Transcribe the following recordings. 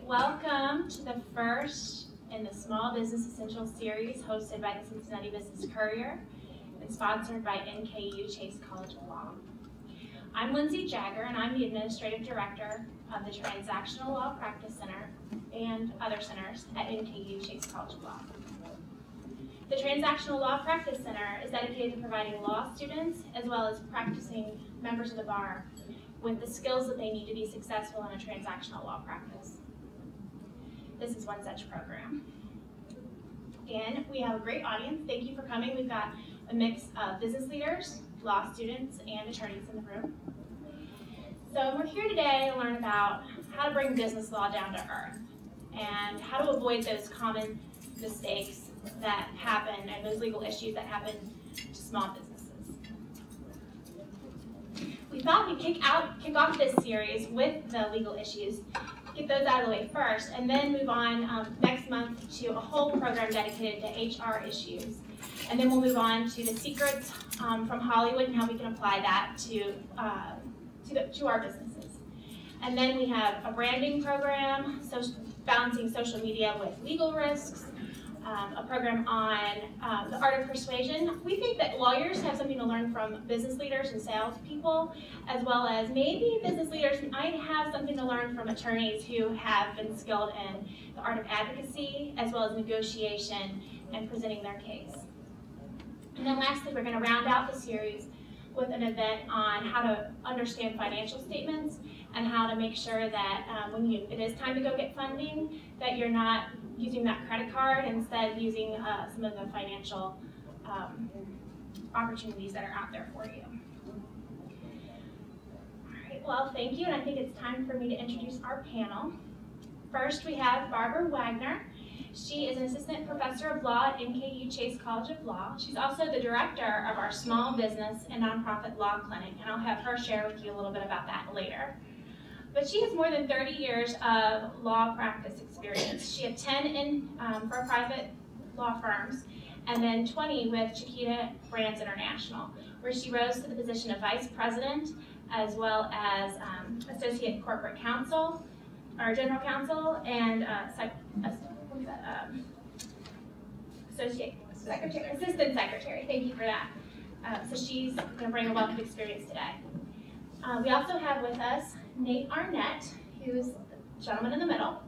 Welcome to the first in the Small Business Essentials series hosted by the Cincinnati Business Courier and sponsored by NKU Chase College of Law. I'm Lindsay Jagger, and I'm the Administrative Director of the Transactional Law Practice Center and other centers at NKU Chase College of Law. The Transactional Law Practice Center is dedicated to providing law students as well as practicing members of the bar with the skills that they need to be successful in a transactional law practice. This is one such program. And we have a great audience. Thank you for coming. We've got a mix of business leaders, law students, and attorneys in the room. So we're here today to learn about how to bring business law down to earth and how to avoid those common mistakes that happen and those legal issues that happen to small businesses. We thought we'd kick off this series with the legal issues, get those out of the way first, and then move on next month to a whole program dedicated to HR issues. And then we'll move on to the secrets from Hollywood and how we can apply that to our businesses. And then we have a branding program, balancing social media with legal risks, a program on the art of persuasion. We think that lawyers have something to learn from business leaders and salespeople, as well as maybe business leaders might have something to learn from attorneys who have been skilled in the art of advocacy, as well as negotiation and presenting their case. And then lastly, we're going to round out the series with an event on how to understand financial statements and how to make sure that when it is time to go get funding, that you're not using that credit card, instead using some of the financial opportunities that are out there for you. All right, well, thank you, and I think it's time for me to introduce our panel. First, we have Barbara Wagner. She is an assistant professor of law at NKU Chase College of Law. She's also the director of our small business and nonprofit law clinic, and I'll have her share with you a little bit about that later. But she has more than 30 years of law practice experience. She had 10 for private law firms, and then 20 with Chiquita Brands International, where she rose to the position of vice president, as well as associate corporate counsel, or general counsel, and assistant secretary. Thank you for that. So she's going to bring a wealth of experience today. We also have with us Nate Arnett, who's the gentleman in the middle,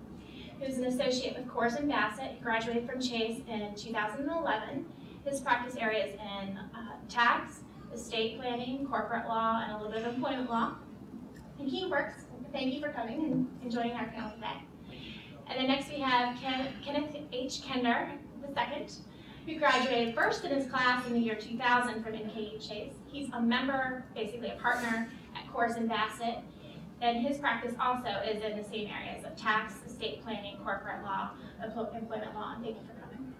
who's an associate with Coors & Bassett. He graduated from Chase in 2011. His practice area is in tax, estate planning, corporate law, and a little bit of employment law. And he works, thank you for coming and joining our panel today. And then next we have Kenneth H. Kender II, who graduated first in his class in the year 2000 from NKU Chase. He's a member, basically a partner at Coors & Bassett, and his practice also is in the same areas of tax, estate planning, corporate law, employment law, and thank you for coming.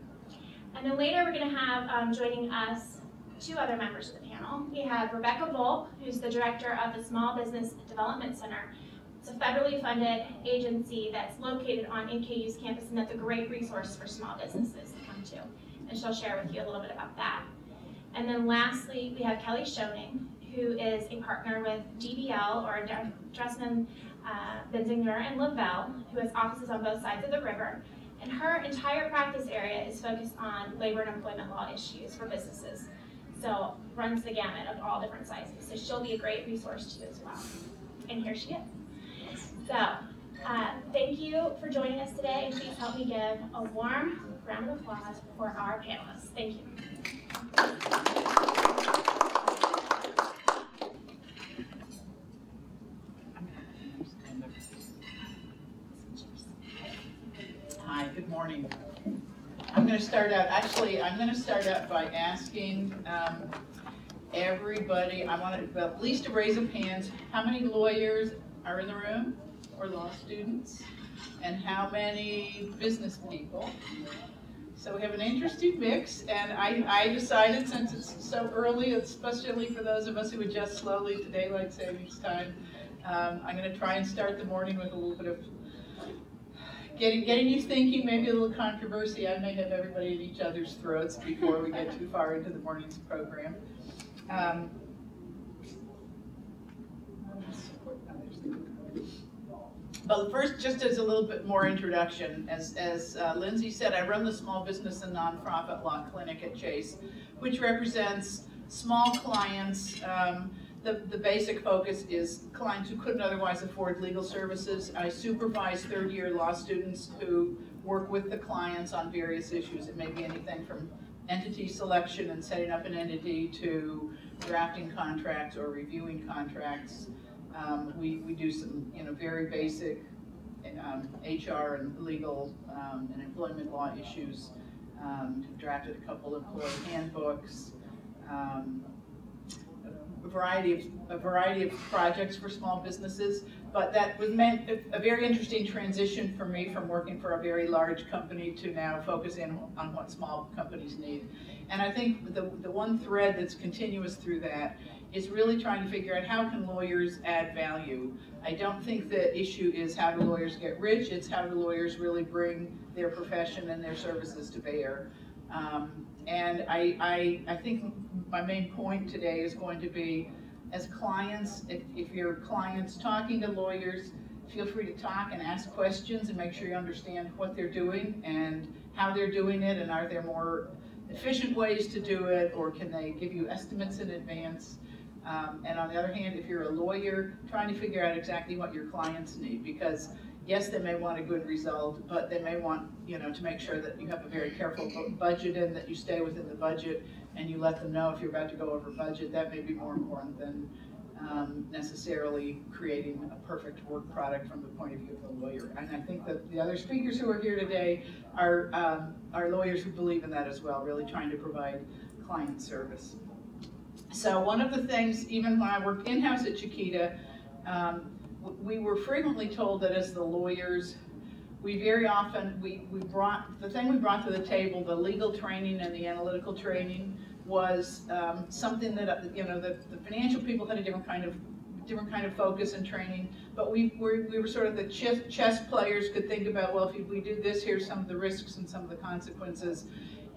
And then later we're going to have joining us two other members of the panel. We have Rebecca Volk, who's the director of the Small Business Development Center. It's a federally funded agency that's located on NKU's campus, and that's a great resource for small businesses to come to. And she'll share with you a little bit about that. And then lastly, we have Kelly Schoening, who is a partner with DBL, or Dressman, Benzinger, and Lavelle, who has offices on both sides of the river. And her entire practice area is focused on labor and employment law issues for businesses. So runs the gamut of all different sizes. So she'll be a great resource to you as well. And here she is. So thank you for joining us today, and please help me give a warm round of applause for our panelists. Thank you. Hi, good morning. I'm going to start out by asking everybody, I want to at least a raise of hands, how many lawyers are in the room, or law students, and how many business people? So we have an interesting mix, and I decided, since it's so early, especially for those of us who adjust slowly to daylight savings time, I'm going to try and start the morning with a little bit of getting you thinking, maybe a little controversy. I may have everybody at each other's throats before we get too far into the morning's program. But first, just as a little bit more introduction, as Lindsay said, I run the Small Business and Nonprofit Law Clinic at Chase, which represents small clients. The basic focus is clients who couldn't otherwise afford legal services. I supervise third-year law students who work with the clients on various issues. It may be anything from entity selection and setting up an entity to drafting contracts or reviewing contracts. We do some very basic HR and legal and employment law issues. Drafted a couple of employee handbooks. A variety of projects for small businesses, but that was meant a very interesting transition for me from working for a very large company to now focusing on what small companies need. And I think the one thread that's continuous through that is really trying to figure out how can lawyers add value. I don't think the issue is how do lawyers get rich, it's how do lawyers really bring their profession and their services to bear. And I think my main point today is going to be, as clients, if you're clients talking to lawyers, feel free to talk and ask questions and make sure you understand what they're doing and how they're doing it, and are there more efficient ways to do it, or can they give you estimates in advance? And on the other hand, if you're a lawyer, trying to figure out exactly what your clients need, because yes, they may want a good result, but they may want to make sure that you have a very careful budget and that you stay within the budget, and you let them know if you're about to go over budget. That may be more important than necessarily creating a perfect work product from the point of view of the lawyer. And I think that the other speakers who are here today are lawyers who believe in that as well, really trying to provide client service. So one of the things, even when I worked in-house at Chiquita, we were frequently told that as the lawyers, we very often, the thing we brought to the table, the legal training and the analytical training, was something that the financial people had a different kind of focus and training, but we were sort of the chess players, could think about, well, if we do this, here's some of the risks and some of the consequences.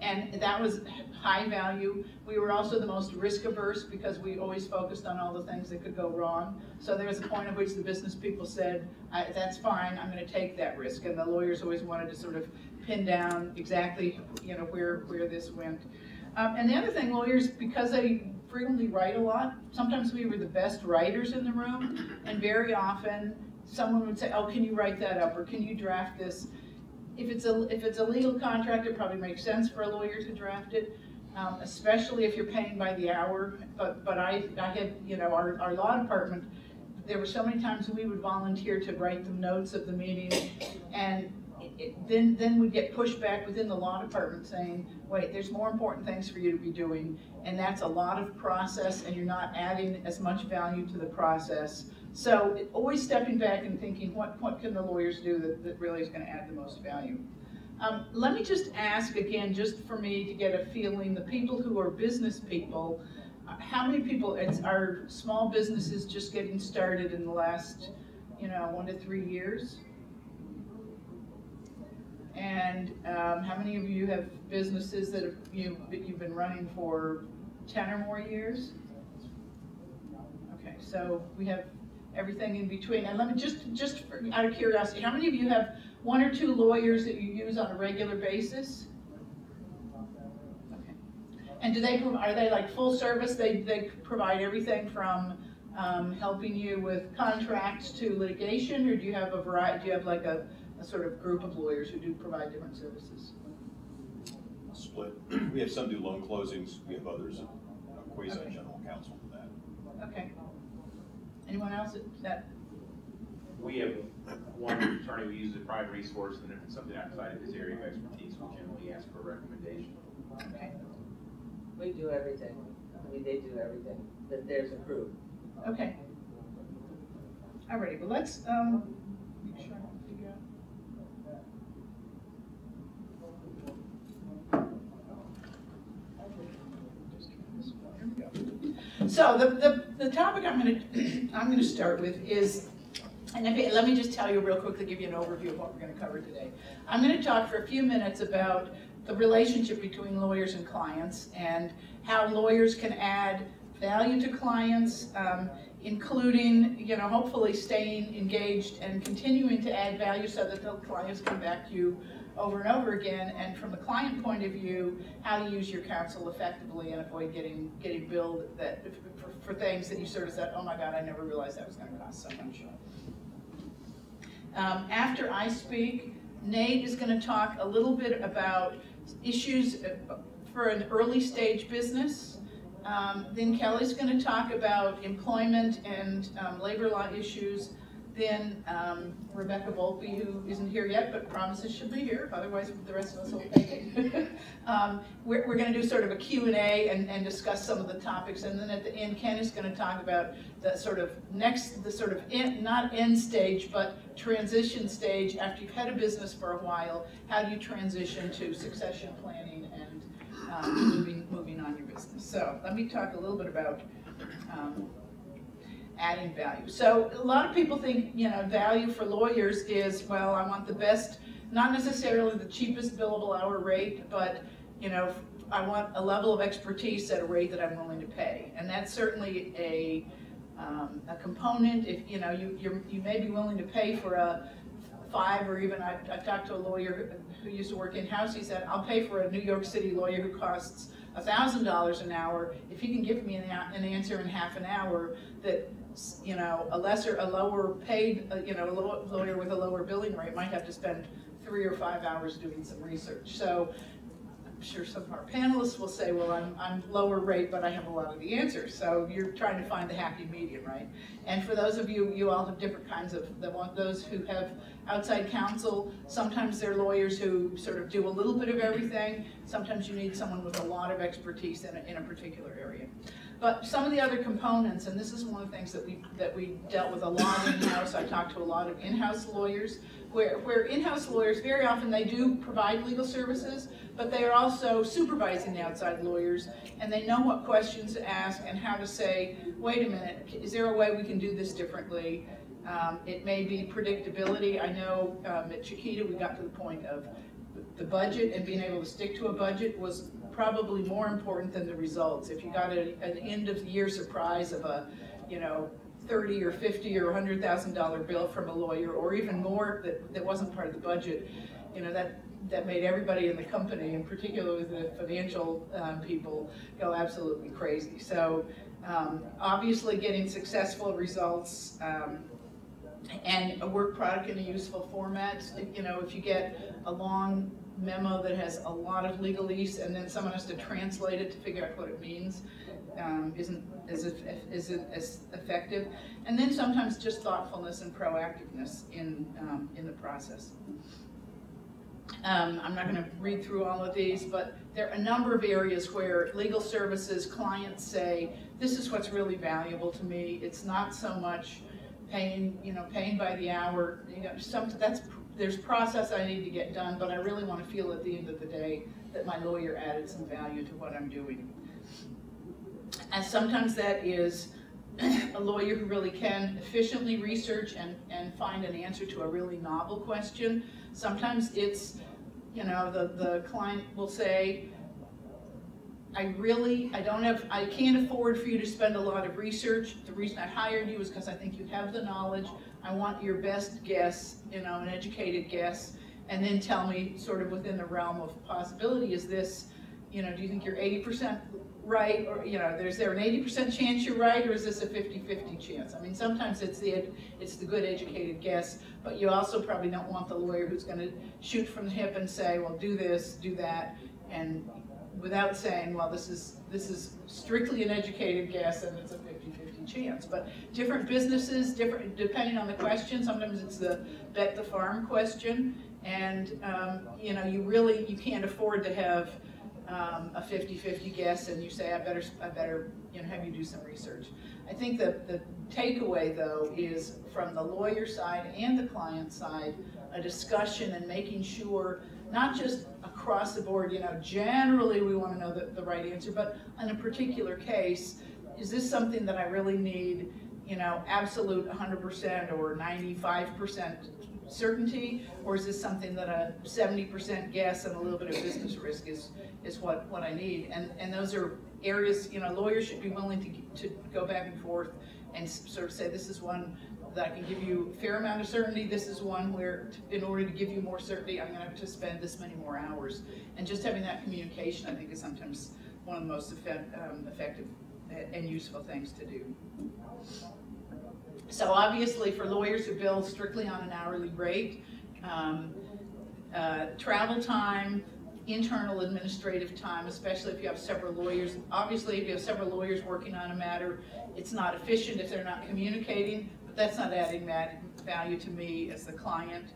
And that was high value. We were also the most risk averse because we always focused on all the things that could go wrong. So there was a point at which the business people said, that's fine, I'm going to take that risk. And the lawyers always wanted to sort of pin down exactly where this went. And the other thing, lawyers, because they frequently write a lot, sometimes we were the best writers in the room, and very often someone would say, oh, can you write that up, or can you draft this? If it's a legal contract, it probably makes sense for a lawyer to draft it, especially if you're paying by the hour. But I had, our law department, there were so many times we would volunteer to write the notes of the meeting, and then we'd get pushback within the law department saying, wait, there's more important things for you to be doing, and that's a lot of process, and you're not adding as much value to the process. So always stepping back and thinking, what can the lawyers do that really is going to add the most value? Let me just ask again, just for me to get a feeling, the people who are business people, how many people are small businesses just getting started in the last 1 to 3 years? And how many of you have businesses that you've been running for 10 or more years? Okay, so we have everything in between. And let me just out of curiosity, how many of you have 1 or 2 lawyers that you use on a regular basis? Okay. And are they like full service? They provide everything from helping you with contracts to litigation, or do you have a variety? Do you have like a sort of group of lawyers who do provide different services? Split. We have some do loan closings. We have others quasi-general counsel for that. Okay. Anyone else that? We have one attorney who uses a private resource, and if it's something outside of his area of expertise, we generally ask for a recommendation. Okay. We do everything. I mean, they do everything. But there's a group. Okay. Alrighty. Well, let's make sure I can figure out. So the topic I'm going to start with is, and let me just tell you real quickly, give you an overview of what we're going to cover today. I'm going to talk for a few minutes about the relationship between lawyers and clients, and how lawyers can add value to clients including, hopefully staying engaged and continuing to add value so that the clients come back to you over and over again. And from the client point of view, how to use your counsel effectively and avoid getting billed for things that you sort of said, oh my God, I never realized that was going to cost so much. After I speak, Nate is going to talk a little bit about issues for an early stage business. Then Kelly's going to talk about employment and labor law issues. Then Rebecca Volpe, who isn't here yet but promises she'll be here, otherwise the rest of us will take it. We're going to do sort of a Q&A and discuss some of the topics, and then at the end Ken is going to talk about the sort of not end stage but transition stage. After you've had a business for a while, how do you transition to succession planning and moving on your business. So let me talk a little bit about adding value. So a lot of people think, value for lawyers is, well, I want the best, not necessarily the cheapest billable hour rate, but, I want a level of expertise at a rate that I'm willing to pay. And that's certainly a component. If, you may be willing to pay for a 5, or even I talked to a lawyer who used to work in-house. He said, I'll pay for a New York City lawyer who costs $1,000 an hour if he can give me an answer in half an hour that, a lower paid, a lawyer with a lower billing rate might have to spend 3 or 5 hours doing some research. So I'm sure some of our panelists will say, well, I'm lower rate, but I have a lot of the answers. So you're trying to find the happy medium, right? And for those of you all have different kinds of, those who have outside counsel. Sometimes they're lawyers who sort of do a little bit of everything. Sometimes you need someone with a lot of expertise in a particular area. But some of the other components, and this is one of the things that we dealt with a lot in-house. I talked to a lot of in-house lawyers, where in-house lawyers, very often they do provide legal services, but they are also supervising the outside lawyers, and they know what questions to ask and how to say, wait a minute, is there a way we can do this differently? It may be predictability. I know at Chiquita we got to the point of the budget, and being able to stick to a budget was probably more important than the results. If you got an end of the year surprise of a, $30 or $50 or $100,000 bill from a lawyer, or even more that wasn't part of the budget, that made everybody in the company, and particularly the financial people, go absolutely crazy. So obviously getting successful results and a work product in a useful format. If you get a long memo that has a lot of legalese and then someone has to translate it to figure out what it means, isn't as effective. And then sometimes just thoughtfulness and proactiveness in the process. I'm not going to read through all of these, but there are a number of areas where legal services clients say, this is what's really valuable to me. It's not so much paying by the hour. There's process I need to get done, but I really want to feel at the end of the day that my lawyer added some value to what I'm doing. And sometimes that is a lawyer who really can efficiently research and find an answer to a really novel question. Sometimes it's, the client will say, I can't afford for you to spend a lot of research. The reason I hired you is because I think you have the knowledge. I want your best guess, an educated guess, and then tell me sort of within the realm of possibility, is this, do you think you're 80% right, or is there an 80% chance you're right, or is this a 50-50 chance? I mean, sometimes it's the good educated guess, but you also probably don't want the lawyer who's going to shoot from the hip and say, well, do this, do that, and without saying, well, this is strictly an educated guess and it's a 50-50 chance. But different businesses, depending on the question. Sometimes it's the bet the farm question, and you can't afford to have a 50-50 guess, and you say, I better have you do some research. I think the takeaway though is, from the lawyer side and the client side, a discussion and making sure, not just across the board, generally we want to know the right answer, but in a particular case, is this something that I really need, absolute 100% or 95% certainty, or is this something that a 70% guess and a little bit of business risk is what I need? And those are areas, lawyers should be willing to go back and forth and sort of say, this is one that I can give you a fair amount of certainty, this is one where, in order to give you more certainty, I'm going to have to spend this many more hours. And just having that communication, I think, is sometimes one of the most effective and useful things to do. So obviously, for lawyers who bill strictly on an hourly rate, travel time, internal administrative time, especially if you have several lawyers. Obviously, if you have several lawyers working on a matter, it's not efficient if they're not communicating, but that's not adding value to me as the client.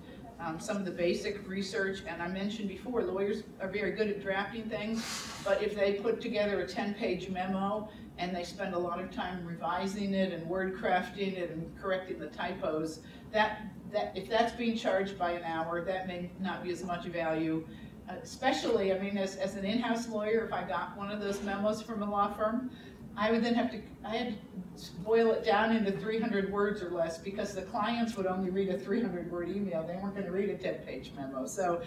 Some of the basic research, and I mentioned before, lawyers are very good at drafting things, but if they put together a 10-page memo and they spend a lot of time revising it and word crafting it and correcting the typos, if that's being charged by an hour, that may not be as much value. Especially, I mean, as an in-house lawyer, if I got one of those memos from a law firm, I would then I had to boil it down into 300 words or less, because the clients would only read a 300-word email. They weren't going to read a 10-page memo. So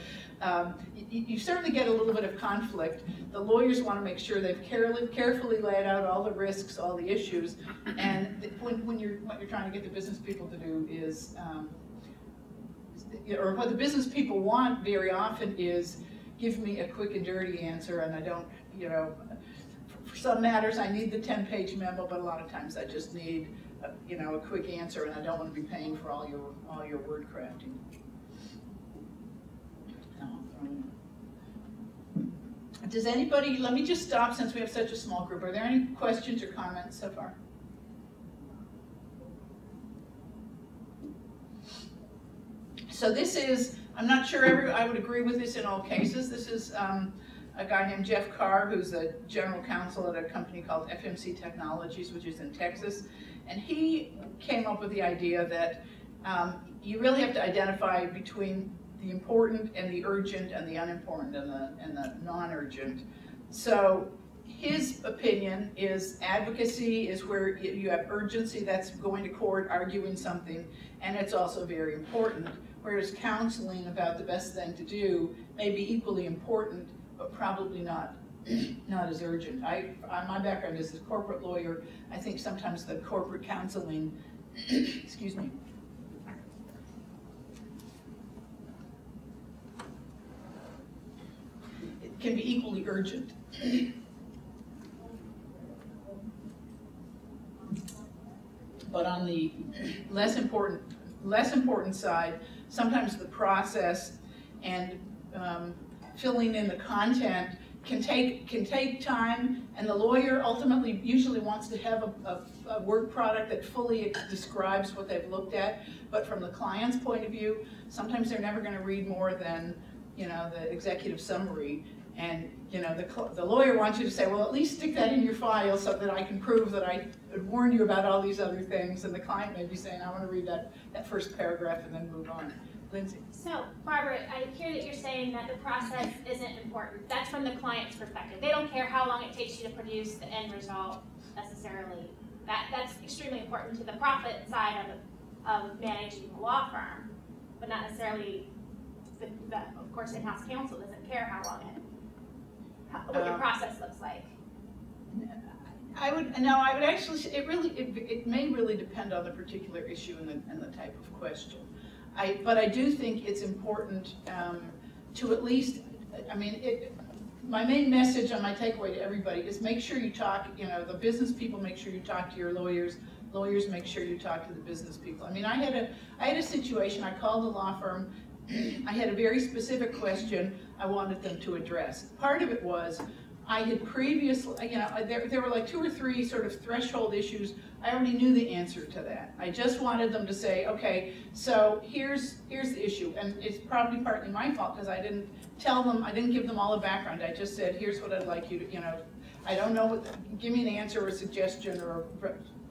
you certainly get a little bit of conflict. The lawyers want to make sure they've carefully laid out all the risks, all the issues, and what you're trying to get the business people to do is, or what the business people want very often is, give me a quick and dirty answer, and I don't, for some matters I need the 10-page memo, but a lot of times I just need, a quick answer, and I don't want to be paying for all your word crafting. Does anybody, let me just stop since we have such a small group. Are there any questions or comments so far? So this is, I'm not sure I would agree with this in all cases. This is a guy named Jeff Carr, who's a general counsel at a company called FMC Technologies, which is in Texas. And he came up with the idea that you really have to identify between the important and the urgent and the unimportant and the non-urgent. So his opinion is advocacy is where you have urgency, that's going to court, arguing something, and it's also very important. Whereas counseling about the best thing to do may be equally important, but probably not as urgent. My background is a corporate lawyer. I think sometimes the corporate counseling, excuse me, it can be equally urgent. But on the less important side, sometimes the process and filling in the content can take time, and the lawyer ultimately usually wants to have a work product that fully describes what they've looked at. But from the client's point of view, sometimes they're never going to read more than the executive summary. And the lawyer wants you to say, well, at least stick that in your file so that I can prove that I warned you about all these other things. And the client may be saying, I want to read that first paragraph and then move on. Lindsay. So, Barbara, I hear that you're saying that the process isn't important. That's from the client's perspective. They don't care how long it takes you to produce the end result necessarily. That's extremely important to the profit side of managing a law firm, but not necessarily of course, in-house counsel doesn't care how long what your process looks like. I would actually, it may really depend on the particular issue and the type of question. But I do think it's important to at least, my main message and my takeaway to everybody is make sure you talk, the business people, make sure you talk to your lawyers, lawyers make sure you talk to the business people. I had a situation, I called a law firm, I had a very specific question I wanted them to address. Part of it was, I had previously, there were like 2 or 3 sort of threshold issues. I already knew the answer to that. I just wanted them to say, okay, so here's the issue. And it's probably partly my fault because I didn't tell them, I didn't give them all the background. I just said, here's what I'd like you to, I don't know give me an answer or a suggestion or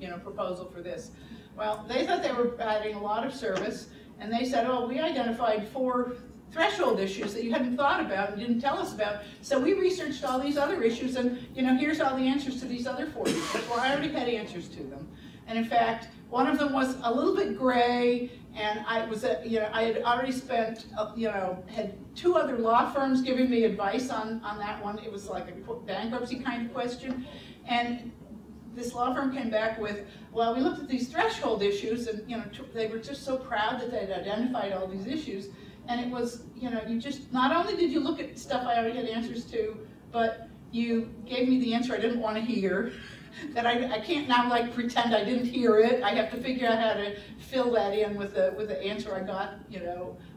a proposal for this. Well, they thought they were adding a lot of service, and they said, oh, we identified 4 threshold issues that you hadn't thought about and didn't tell us about. So we researched all these other issues, and here's all the answers to these other 4 issues. Well, I already had answers to them. And in fact, one of them was a little bit gray, and I had already spent, had 2 other law firms giving me advice on that one. It was like a bankruptcy kind of question. And this law firm came back with, well, we looked at these threshold issues, and they were just so proud that they'd identified all these issues, and it was, you just, not only did you look at stuff I already had answers to, but you gave me the answer I didn't want to hear, that I can't now like pretend I didn't hear it. I have to figure out how to fill that in with the answer I got,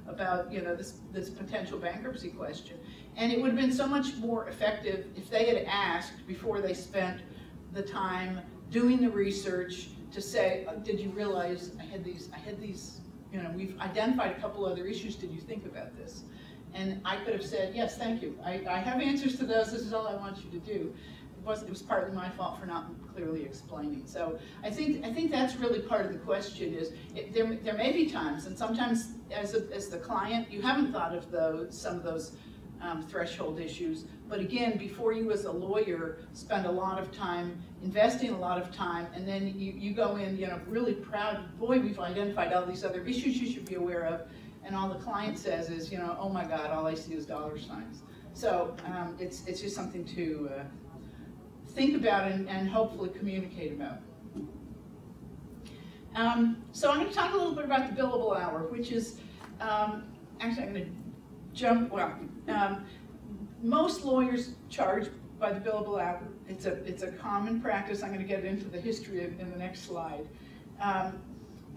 about this potential bankruptcy question. And it would have been so much more effective if they had asked before they spent the time doing the research to say, did you realize I had these, we've identified a couple other issues, did you think about this? And I could have said, yes, thank you. I have answers to those, this is all I want you to do. It was partly my fault for not clearly explaining. So I think that's really part of the question is, there may be times, and sometimes as the client, you haven't thought of some of those threshold issues, but again, before you as a lawyer spend a lot of time, investing a lot of time, and then you go in, really proud, boy, we've identified all these other issues you should be aware of, and all the client says is, oh my God, all I see is dollar signs. So it's just something to think about and hopefully communicate about. So I'm going to talk a little bit about the billable hour, which is, actually I'm going to jump, most lawyers charge by the billable hour. It's a common practice. I'm going to get into the history in the next slide.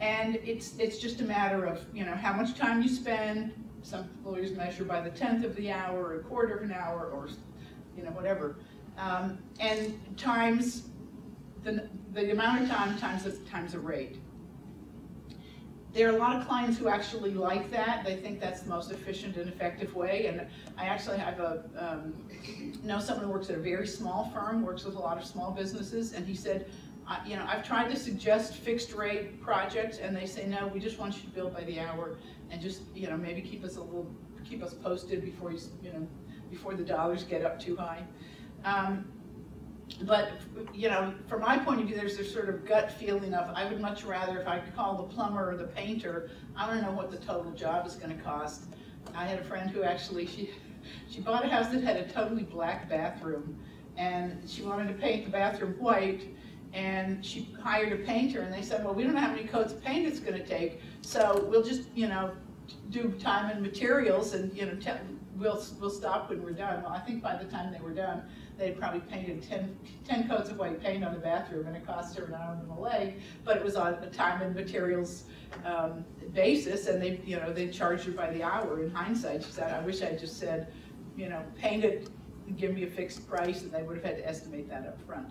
And it's just a matter of, how much time you spend. Some lawyers measure by the 10th of the hour, or a quarter of an hour, or, whatever. And times the amount of time times a rate. There are a lot of clients who actually like that. They think that's the most efficient and effective way. And I actually have know someone who works at a very small firm, works with a lot of small businesses, and he said, I've tried to suggest fixed rate projects, and they say, no, we just want you to bill by the hour, and just maybe keep us posted before before the dollars get up too high. But, from my point of view, there's this sort of gut feeling of, I would much rather, if I call the plumber or the painter, I want to know what the total job is going to cost. I had a friend who actually, she bought a house that had a totally black bathroom, and she wanted to paint the bathroom white, and she hired a painter, and they said, well, we don't know how many coats of paint it's going to take, so we'll just, do time and materials, and, we'll stop when we're done. Well, I think by the time they were done, they'd probably painted 10 coats of white paint on the bathroom, and it cost her an arm and a leg, but it was on a time and materials basis, and they charged her by the hour. In hindsight, she said, I wish I just said, paint it and give me a fixed price, and they would have had to estimate that up front.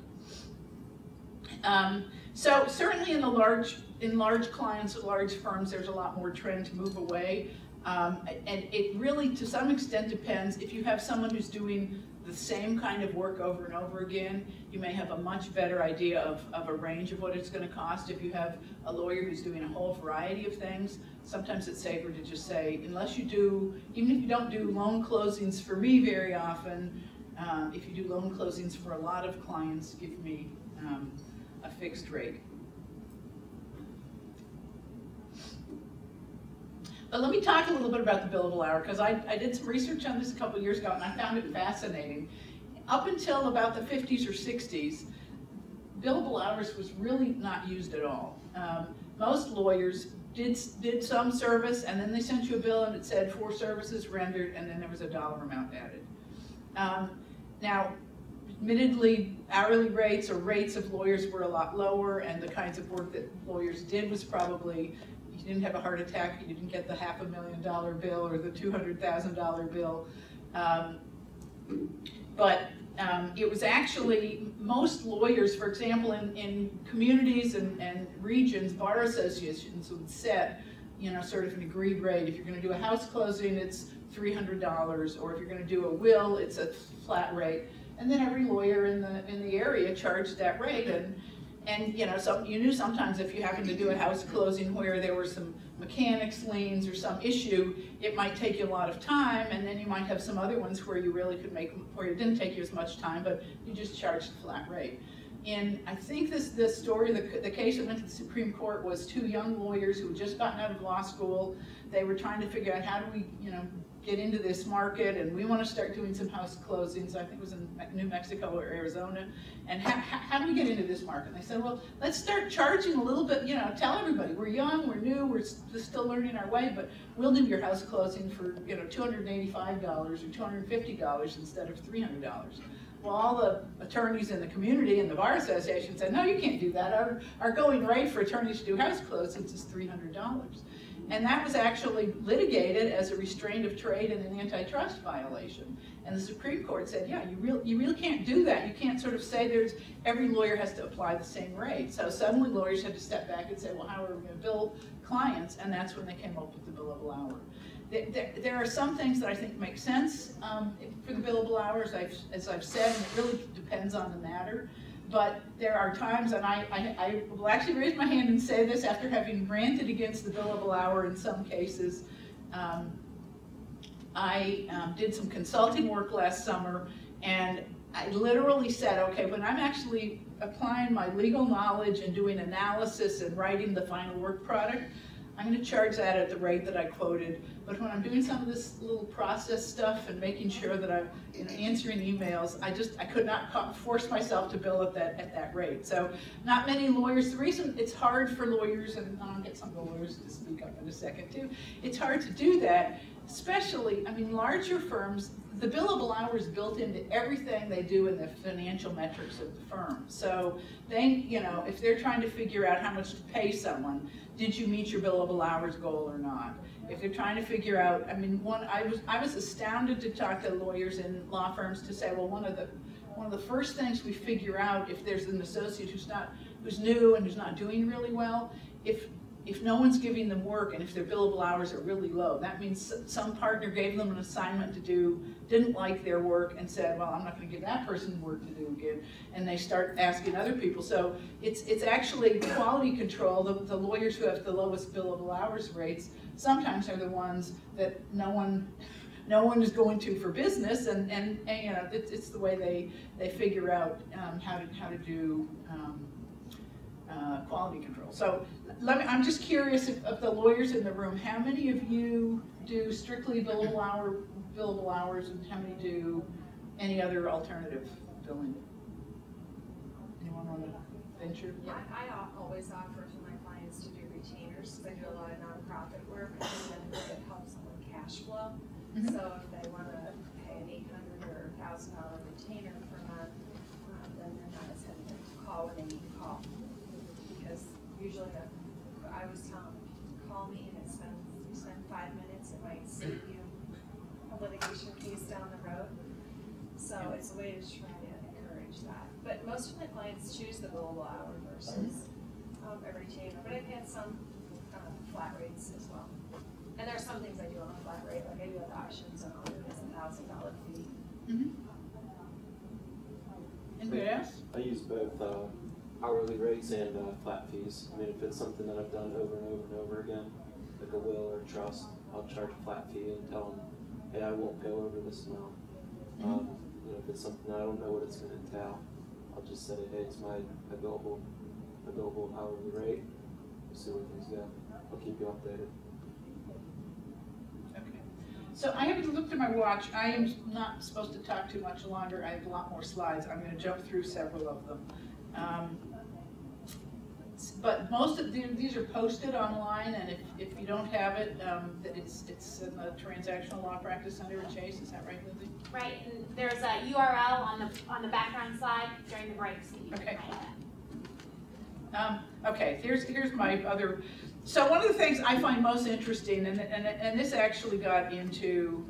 So certainly in large clients, large firms, there's a lot more trend to move away. And it really, to some extent, depends. If you have someone who's doing the same kind of work over and over again, you may have a much better idea of a range of what it's going to cost. If you have a lawyer who's doing a whole variety of things, sometimes it's safer to just say, unless you do, even if you don't do loan closings for me very often, if you do loan closings for a lot of clients, give me a fixed rate. But let me talk a little bit about the billable hour, because I did some research on this a couple of years ago, and I found it fascinating. Up until about the 50s or 60s, billable hours was really not used at all. Most lawyers did some service, and then they sent you a bill, and it said 4 services rendered, and then there was a dollar amount added. Now, admittedly, hourly rates or rates of lawyers were a lot lower, and the kinds of work that lawyers did was probably, you didn't have a heart attack, you didn't get the $500,000 bill or the $200,000 bill. But it was actually, most lawyers, for example, in communities and regions, bar associations would set, sort of an agreed rate. If you're going to do a house closing, it's $300, or if you're going to do a will, it's a flat rate. And then every lawyer in the area charged that rate. And so you knew sometimes if you happened to do a house closing where there were some mechanics liens or some issue, it might take you a lot of time, and then you might have some other ones where you really could make, where it didn't take you as much time, but you just charged a flat rate. I think the story, the case that went to the Supreme Court was two young lawyers who had just gotten out of law school. They were trying to figure out how do we, get into this market, and we want to start doing some house closings. I think it was in New Mexico or Arizona. And how do we get into this market? And they said, well, let's start charging a little bit, tell everybody we're young, we're new, we're still learning our way, but we'll do your house closing for, $285 or $250 instead of $300. Well, all the attorneys in the community and the Bar Association said, no, you can't do that. Our going rate for attorneys to do house closings is $300. And that was actually litigated as a restraint of trade and an antitrust violation. And the Supreme Court said, yeah, you really can't do that. You can't sort of say every lawyer has to apply the same rate. So suddenly lawyers had to step back and say, well, how are we going to bill clients? And that's when they came up with the billable hour. There are some things that I think make sense for the billable hours, as I've said, and it really depends on the matter. But there are times, and I will actually raise my hand and say this after having ranted against the billable hour in some cases. I did some consulting work last summer, and I literally said, okay, when I'm actually applying my legal knowledge and doing analysis and writing the final work product, I'm going to charge that at the rate that I quoted. But when I'm doing some of this little process stuff and making sure that I'm answering emails, I could not force myself to bill at that rate. So not many lawyers, the reason it's hard for lawyers, and I'll get some of the lawyers to speak up in a second too, it's hard to do that, especially, larger firms, the billable hour is built into everything they do in the financial metrics of the firm. So they, if they're trying to figure out how much to pay someone, did you meet your billable hours goal or not? If they're trying to figure out, I was astounded to talk to lawyers in law firms to say, well, one of the first things we figure out if there's an associate who's new and who's not doing really well, if no one's giving them work and if their billable hours are really low, that means some partner gave them an assignment to do, didn't like their work, and said, well, I'm not going to give that person work to do again, and they start asking other people. So it's actually quality control. The lawyers who have the lowest billable hours rates sometimes are the ones that no one is going to for business, and it's the way they figure out how to do quality control. So I'm just curious of the lawyers in the room, how many of you do strictly billable hours, and how many do any other alternative billing? Anyone want to venture? Yeah. I always offer to my clients to do retainers because I do a lot of nonprofit work, and then it helps them with cash flow. Mm-hmm. So if they want to pay an $800 or $1,000 retainer per month, then they're not as hesitant to call when they need to call. Because usually, I was telling them, call me, and you spend 5 minutes, it might save you a litigation case down the road. So it's a way to try to encourage that. But most of my clients choose the billable hour versus a retainer. But I've had some flat rates as well. And there are some things I do on a flat rate, like I do have options on it's a $1,000 fee. Mm-hmm. Anybody else? I use both hourly rates and flat fees. If it's something that I've done over and over and over again, like a will or a trust, I'll charge a flat fee and tell them, hey, I won't go over this amount. If it's something I don't know what it's going to entail, I'll just say, hey, it's my billable hourly rate. We'll see where things go. I'll keep you updated. Okay. So I haven't looked at my watch. I am not supposed to talk too much longer. I have a lot more slides. I'm going to jump through several of them. But most of these are posted online, and if you don't have it, it's in the Transactional Law Practice Center in Chase. Is that right, Lindsay? Right, and there's a URL on the background slide during the break, so you can find that. Okay, here's my other. So one of the things I find most interesting, and this actually got into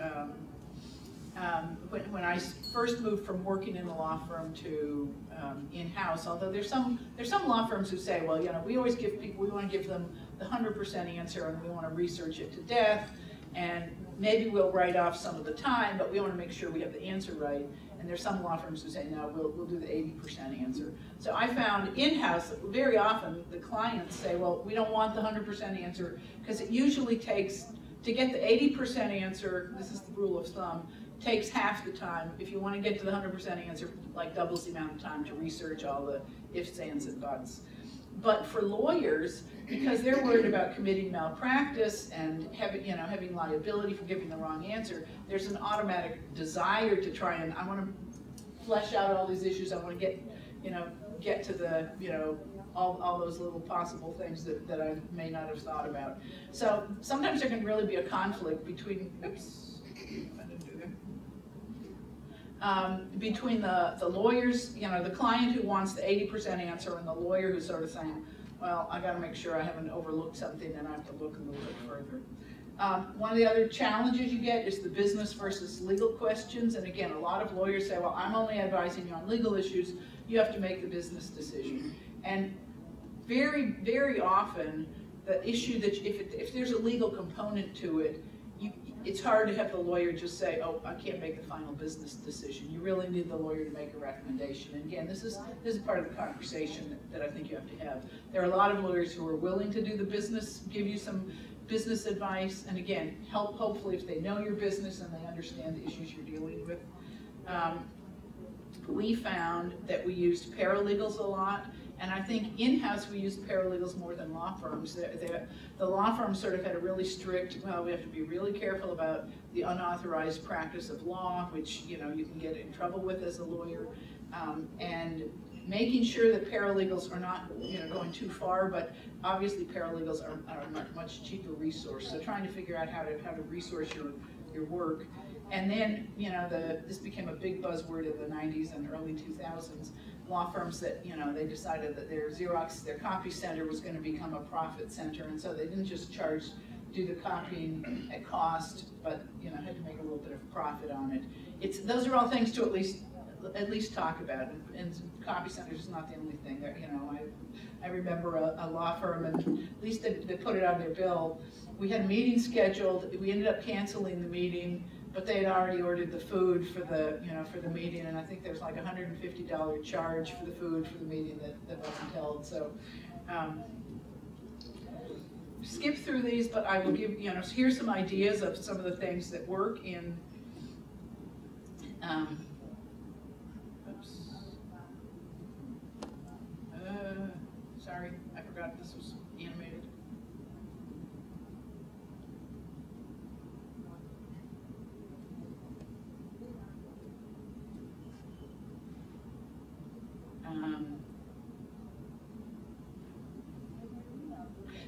when I first moved from working in the law firm to in-house. Although there's some law firms who say, well, we always give people, we want to give them the 100% answer, and we want to research it to death, and maybe we'll write off some of the time, but we want to make sure we have the answer right. And there's some law firms who say, no, we'll do the 80% answer. So I found in-house, very often the clients say, well, we don't want the 100% answer, because it usually takes, to get the 80% answer, this is the rule of thumb, takes half the time. If you want to get to the 100% answer, like doubles the amount of time to research all the ifs, ands, and buts. But for lawyers, because they're worried about committing malpractice and having liability for giving the wrong answer, there's an automatic desire to try and, I want to flesh out all these issues. I want to get to the, all those little possible things that I may not have thought about. So sometimes there can really be a conflict between, between the lawyers, the client who wants the 80% answer and the lawyer who's sort of saying, well, I got to make sure I haven't overlooked something and I have to look a little bit further. One of the other challenges you get is the business versus legal questions. And again, a lot of lawyers say, well, I'm only advising you on legal issues. You have to make the business decision. And very, very often, the issue that if there's a legal component to it, it's hard to have the lawyer just say, oh, I can't make the final business decision. You really need the lawyer to make a recommendation. And again, this is part of the conversation that I think you have to have. There are a lot of lawyers who are willing to do the business, give you some business advice, and again, help hopefully if they know your business and they understand the issues you're dealing with. We found that we used paralegals a lot. And I think in-house we use paralegals more than law firms. The law firms sort of had a really strict, well, we have to be really careful about the unauthorized practice of law, which you can get in trouble with as a lawyer, and making sure that paralegals are not going too far, but obviously paralegals are a much cheaper resource. So trying to figure out how to resource your work. And then, this became a big buzzword in the 90s and early 2000s. Law firms that, they decided that their copy center was going to become a profit center, and so they didn't just do the copying at cost, but, had to make a little bit of profit on it. Those are all things to at least talk about, and copy centers is not the only thing. I remember a law firm, and at least they put it on their bill. We had a meeting scheduled. We ended up canceling the meeting, but they had already ordered the food for the meeting, and I think there's like a $150 charge for the food for the meeting that wasn't held. So skip through these, but I will give here's some ideas of some of the things that work in. Sorry, I forgot this was animated.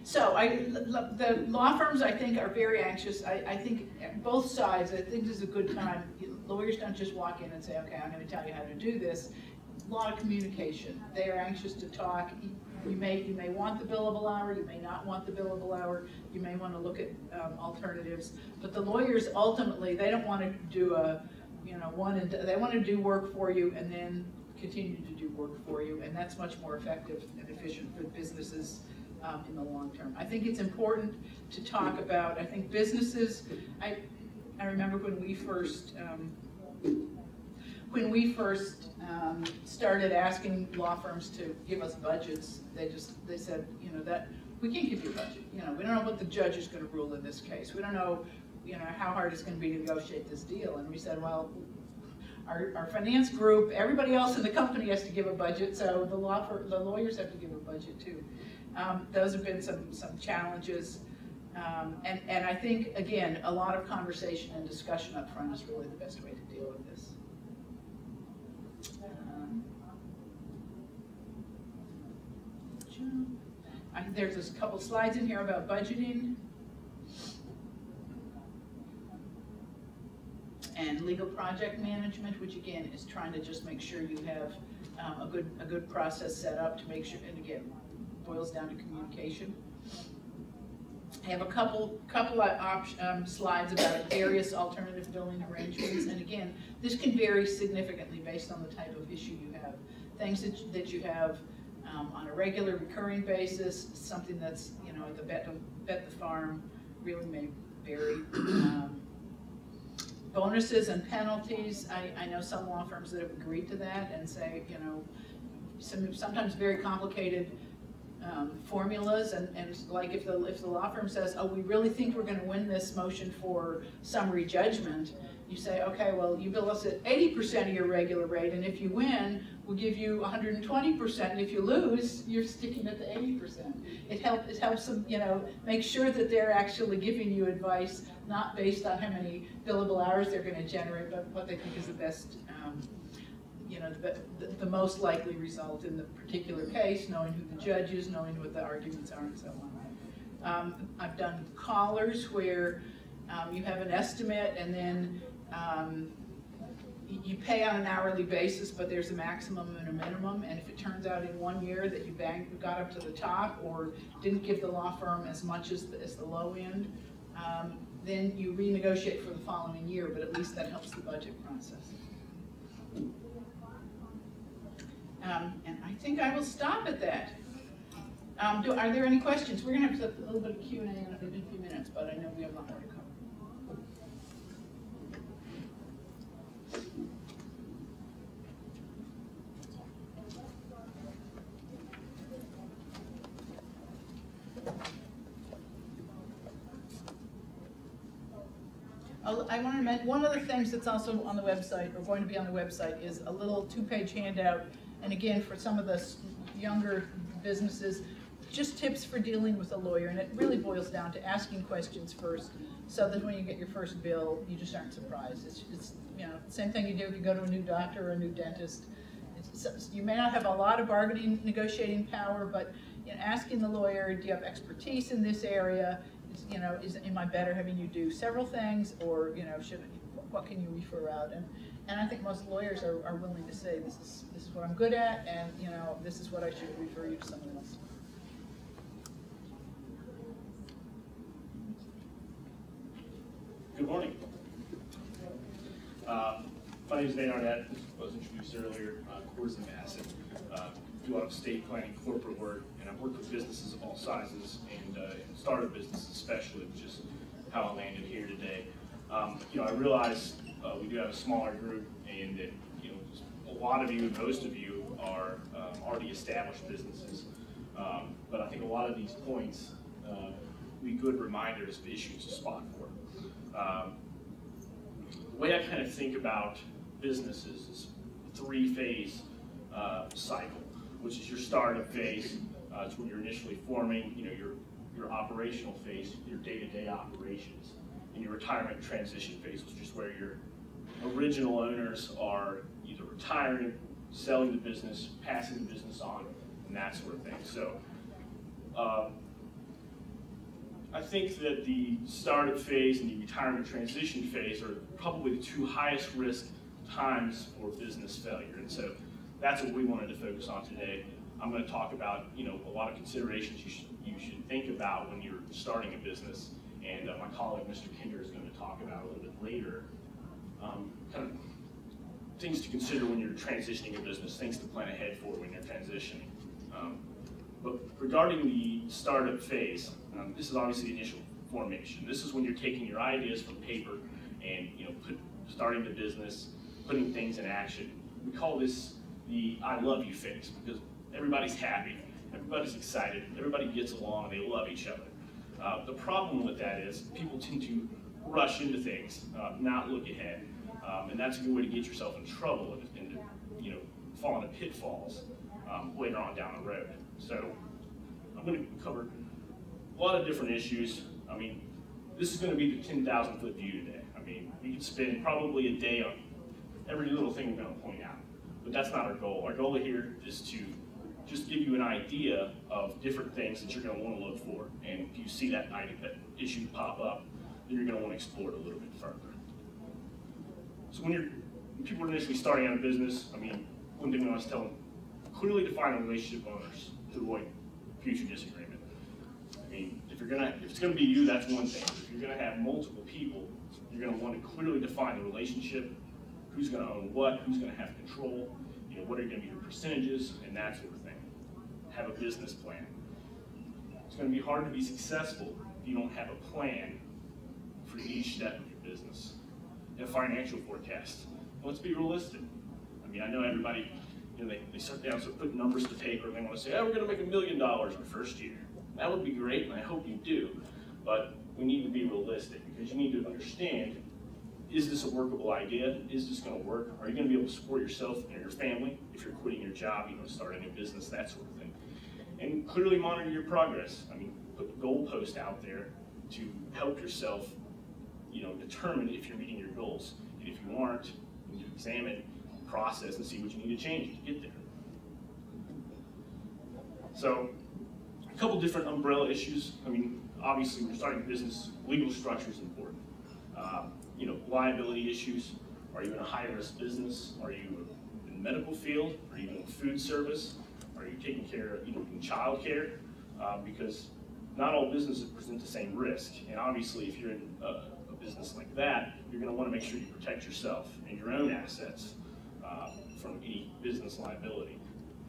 So the law firms, I think, are very anxious. I think both sides, I think this is a good time. Lawyers don't just walk in and say, okay, I'm going to tell you how to do this. A lot of communication. They are anxious to talk. You may want the billable hour, you may not want the billable hour, you may want to look at alternatives. But the lawyers, ultimately, they don't want to do they want to do work for you and then continue to do work for you, and that's much more effective and efficient for businesses in the long term. I think it's important to talk about, I think businesses, I remember when we first started asking law firms to give us budgets, they said, that we can't give you a budget. We don't know what the judge is going to rule in this case. We don't know, how hard it's going to be to negotiate this deal. And we said, well, our finance group, everybody else in the company has to give a budget, so the lawyers have to give a budget too. Those have been some challenges. And I think, again, a lot of conversation and discussion up front is really the best way to deal with this. There's a couple slides in here about budgeting and legal project management, which again is trying to just make sure you have a good process set up to make sure, and again, boils down to communication. I have a couple of slides about various alternative billing arrangements, and again, this can vary significantly based on the type of issue you have. Things that you have on a regular, recurring basis, something that's at the bet the farm, really may vary. Bonuses and penalties, I know some law firms that have agreed to that and say, sometimes very complicated formulas, and like if the law firm says, oh, we really think we're going to win this motion for summary judgment, you say, okay, well, you bill us at 80% of your regular rate, and if you win, we'll give you 120%, and if you lose, you're sticking at the 80%. It helps them, you know, make sure that they're actually giving you advice, not based on how many billable hours they're going to generate, but what they think is the best, you know, the most likely result in the particular case, knowing who the judge is, knowing what the arguments are, and so on. I've done callers where you have an estimate, and then you pay on an hourly basis, but there's a maximum and a minimum, and if it turns out in 1 year that you got up to the top or didn't give the law firm as much as the low end, then you renegotiate for the following year, but at least that helps the budget process. And I think I will stop at that. Are there any questions? We're going to have a little bit of Q&A in a few minutes, but I know we have a lot more to cover. I want to mention one of the things that's also on the website, or going to be on the website, is a little 2-page handout. And again, for some of the younger businesses, just tips for dealing with a lawyer. And it really boils down to asking questions first, so that when you get your first bill, you just aren't surprised. It's you know, same thing you do if you go to a new doctor or a new dentist. You may not have a lot of bargaining, negotiating power, but you know, asking the lawyer, do you have expertise in this area? You know, am I better having you do several things, or you know, what can you refer out? And I think most lawyers are willing to say, this is what I'm good at, and you know, this is what I should refer you to someone else. Good morning. My name is Nate Arnett, as was introduced earlier, Coors and Bassett. Do a lot of estate planning, corporate work, and I've worked with businesses of all sizes and startup businesses especially, which is how I landed here today. You know, I realize we do have a smaller group, and that you know, a lot of you, most of you, are already established businesses. But I think a lot of these points will be good reminders of issues to spot for. The way I kind of think about businesses is a 3-phase cycle, which is your startup phase. It's when you're initially forming, you know, your operational phase, your day-to-day operations, and your retirement transition phase, which is where your original owners are either retiring, selling the business, passing the business on, and that sort of thing. So I think that the startup phase and the retirement transition phase are probably the 2 highest risk times for business failure, and so that's what we wanted to focus on today. I'm going to talk about, you know, a lot of considerations you should think about when you're starting a business, and my colleague Mr. Kinder is going to talk about a little bit later. Kind of things to consider when you're transitioning a business, things to plan ahead for when you're transitioning. But regarding the startup phase, this is obviously the initial formation. This is when you're taking your ideas from paper and, you know, starting the business, putting things in action. We call this the I love you phase, because everybody's happy, everybody's excited, everybody gets along, they love each other. The problem with that is people tend to rush into things, not look ahead, and that's a good way to get yourself in trouble and to, you know, fall into pitfalls later on down the road. So I'm going to cover a lot of different issues. I mean, this is going to be the 10,000-foot view today. I mean, we could spend probably a day on every little thing I'm going to point out, but that's not our goal. Our goal here is to just give you an idea of different things that you're going to want to look for, and if you see that issue pop up, then you're going to want to explore it a little bit further. So when people are initially starting out a business, I mean, one thing we always tell them, clearly define the relationship owners to avoid future disagreement. I mean, if it's gonna be you, that's one thing. If you're gonna have multiple people, you're gonna want to clearly define the relationship, who's gonna own what, who's gonna have control, you know, what are gonna be your percentages, and that sort of thing. Have a business plan. It's gonna be hard to be successful if you don't have a plan for each step of your business. And a financial forecast. Let's be realistic. I mean, I know everybody, you they sit down, start putting numbers to paper, and they want to say, oh, we're going to make $1 million our first year. That would be great, and I hope you do, but we need to be realistic, because you need to understand, is this a workable idea? Is this going to work? Are you going to be able to support yourself and your family if you're quitting your job, you know, start a new business, that sort of thing? And clearly monitor your progress. I mean, put goalposts out there to help yourself, you know, determine if you're meeting your goals. And if you aren't, you need to examine, process, and see what you need to change to get there. So, a couple different umbrella issues. I mean, obviously, when you're starting a business, legal structure is important. You know, liability issues. Are you in a high-risk business? Are you in the medical field? Are you doing food service? Are you taking care of, you know, doing child care? Because not all businesses present the same risk. And obviously, if you're in a business like that, you're going to want to make sure you protect yourself and your own assets from any business liability.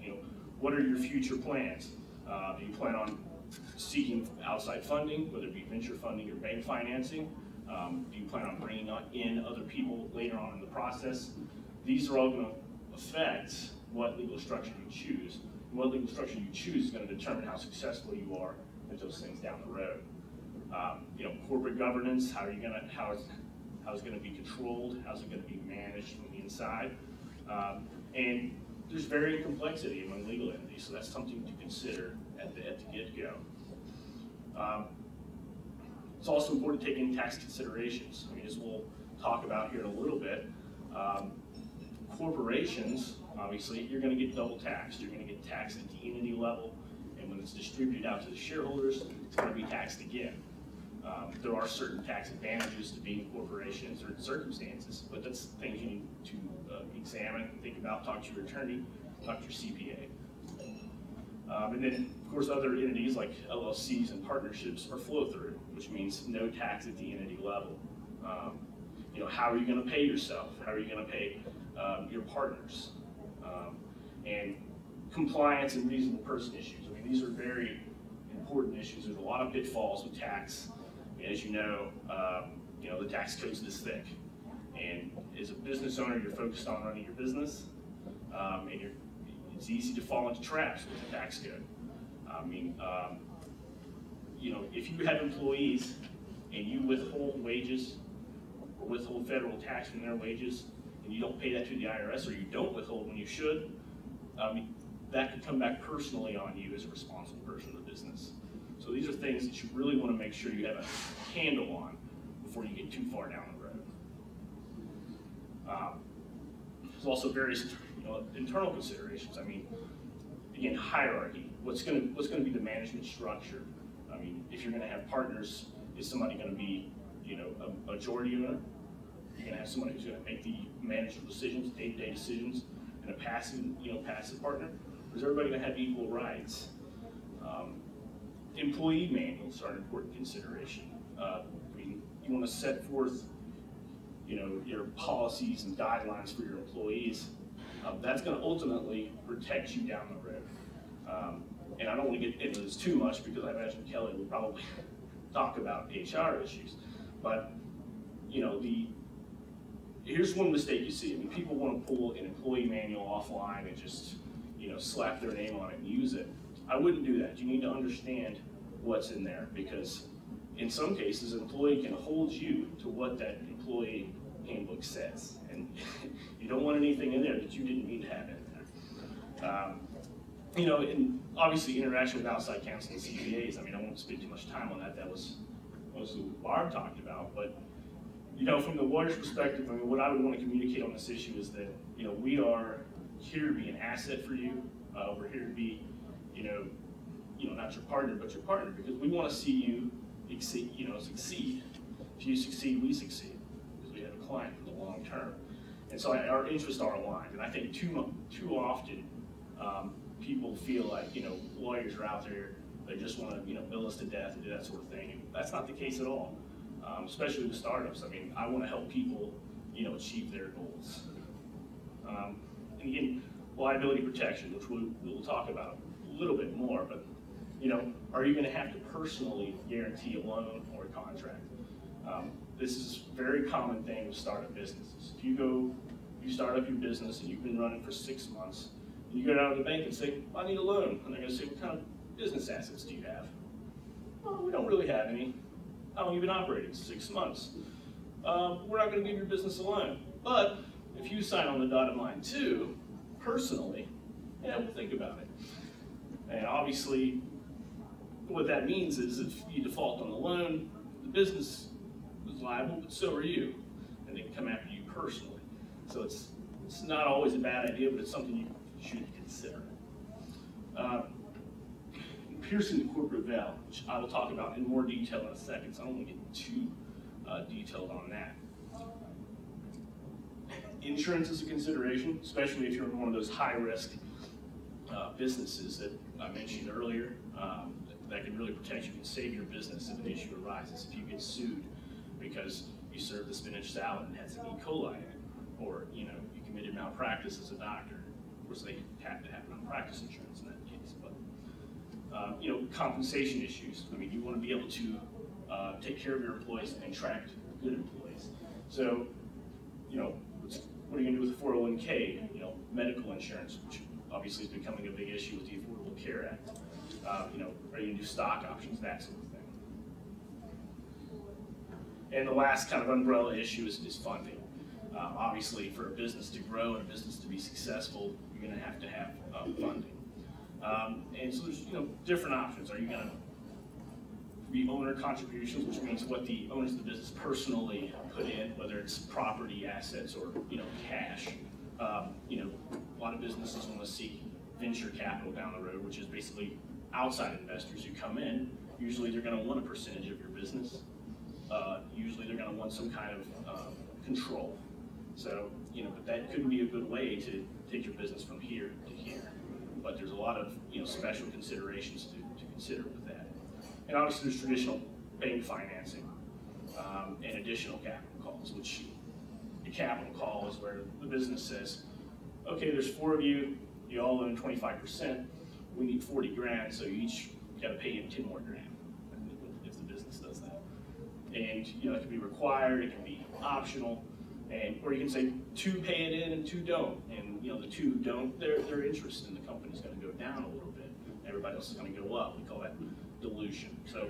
You know, what are your future plans? Do you plan on seeking outside funding, whether it be venture funding or bank financing? Do you plan on bringing in other people later on in the process? These are all going to affect what legal structure you choose. And what legal structure you choose is going to determine how successful you are with those things down the road. You know, corporate governance, how is it going to be controlled? How's it going to be managed from the inside? And there's varying complexity among legal entities, so that's something to consider at the get-go. It's also important to take in tax considerations. I mean, as we'll talk about here in a little bit, corporations, obviously, you're going to get double taxed. You're going to get taxed at the entity level, and when it's distributed out to the shareholders, it's going to be taxed again. There are certain tax advantages to being a corporation in certain circumstances, but that's things you need to examine, think about, talk to your attorney, talk to your CPA. And then, of course, other entities like LLCs and partnerships are flow-through, which means no tax at the entity level. You know, how are you going to pay yourself? How are you going to pay your partners? And compliance and reasonable person issues. I mean, these are very important issues. There's a lot of pitfalls with tax. As you know, the tax code's this thick. And as a business owner, you're focused on running your business, and it's easy to fall into traps with the tax code. I mean, if you have employees and you withhold wages or withhold federal tax from their wages, and you don't pay that to the IRS, or you don't withhold when you should, that could come back personally on you as a responsible person of the business. So these are things that you really want to make sure you have a handle on before you get too far down the road. There's also various internal considerations. I mean, again, hierarchy. What's going to be the management structure? I mean, if you're going to have partners, is somebody going to be a majority owner? You're going to have somebody who's going to make the management decisions, day-to-day decisions, and a passive partner? Or is everybody going to have equal rights? Employee manuals are an important consideration. I mean, you want to set forth, your policies and guidelines for your employees. That's going to ultimately protect you down the road. And I don't want to get into this too much because I imagine Kelly will probably talk about HR issues. But, here's one mistake you see. I mean, people want to pull an employee manual offline and just, slap their name on it and use it. I wouldn't do that. You need to understand what's in there, because in some cases, an employee can hold you to what that employee handbook says. And you don't want anything in there that you didn't mean to have in there. And obviously interaction with outside counsel and CPAs, I mean, I won't spend too much time on that. That was mostly what Barb talked about. But, from the lawyer's perspective, I mean, what I would want to communicate on this issue is that, we are here to be an asset for you. We're here to be, not your partner, but your partner, because we want to see you succeed. If you succeed, we succeed, because we have a client for the long term. And so our interests are aligned. And I think too often people feel like, lawyers are out there, they just want to, bill us to death and do that sort of thing. And that's not the case at all, especially with startups. I mean, I want to help people, achieve their goals. And again, liability protection, which we'll talk about a little bit more, but are you going to have to personally guarantee a loan or a contract? This is a very common thing with startup businesses. If you start up your business and you've been running for 6 months, You go down to the bank and say, I need a loan. And they're going to say, what kind of business assets do you have? Well, we don't really have any. How long have you been operating? 6 months. We're not going to give your business a loan. But if you sign on the dotted line too, personally, yeah, we'll think about it. And obviously, what that means is if you default on the loan, the business is liable, but so are you. And they can come after you personally. So it's not always a bad idea, but it's something you should consider. Piercing the corporate veil, which I will talk about in more detail in a second, so I don't want to get too detailed on that. Insurance is a consideration, especially if you're in one of those high-risk businesses that I mentioned earlier. That can really protect you and save your business if an issue arises. If you get sued because you served the spinach salad and had some E. coli in it, or you committed malpractice as a doctor. Of course, they have to have malpractice insurance in that case. But compensation issues. I mean, you want to be able to take care of your employees and attract good employees. So, what are you going to do with the 401k? Medical insurance, which obviously is becoming a big issue with the Affordable Care Act. Are you going to do stock options, that sort of thing? And the last kind of umbrella issue is funding. Obviously, for a business to grow and a business to be successful, you're going to have funding. And so there's different options. Are you going to be owner contributions, which means what the owners of the business personally put in, whether it's property, assets, or cash. A lot of businesses want to seek venture capital down the road, which is basically outside investors who come in. Usually they're going to want a percentage of your business. Usually they're going to want some kind of control. So, but that could be a good way to take your business from here to here. But there's a lot of, special considerations to consider with that. And obviously there's traditional bank financing and additional capital calls, which a capital call is where the business says, okay, there's 4 of you, you all own 25%, we need 40 grand, so you each got to pay in 10 more grand if the business does that. And it can be required, it can be optional, or you can say 2 pay it in and 2 don't. And the 2 who don't, their interest in the company is going to go down a little bit. Everybody else is going to go up. We call that dilution. So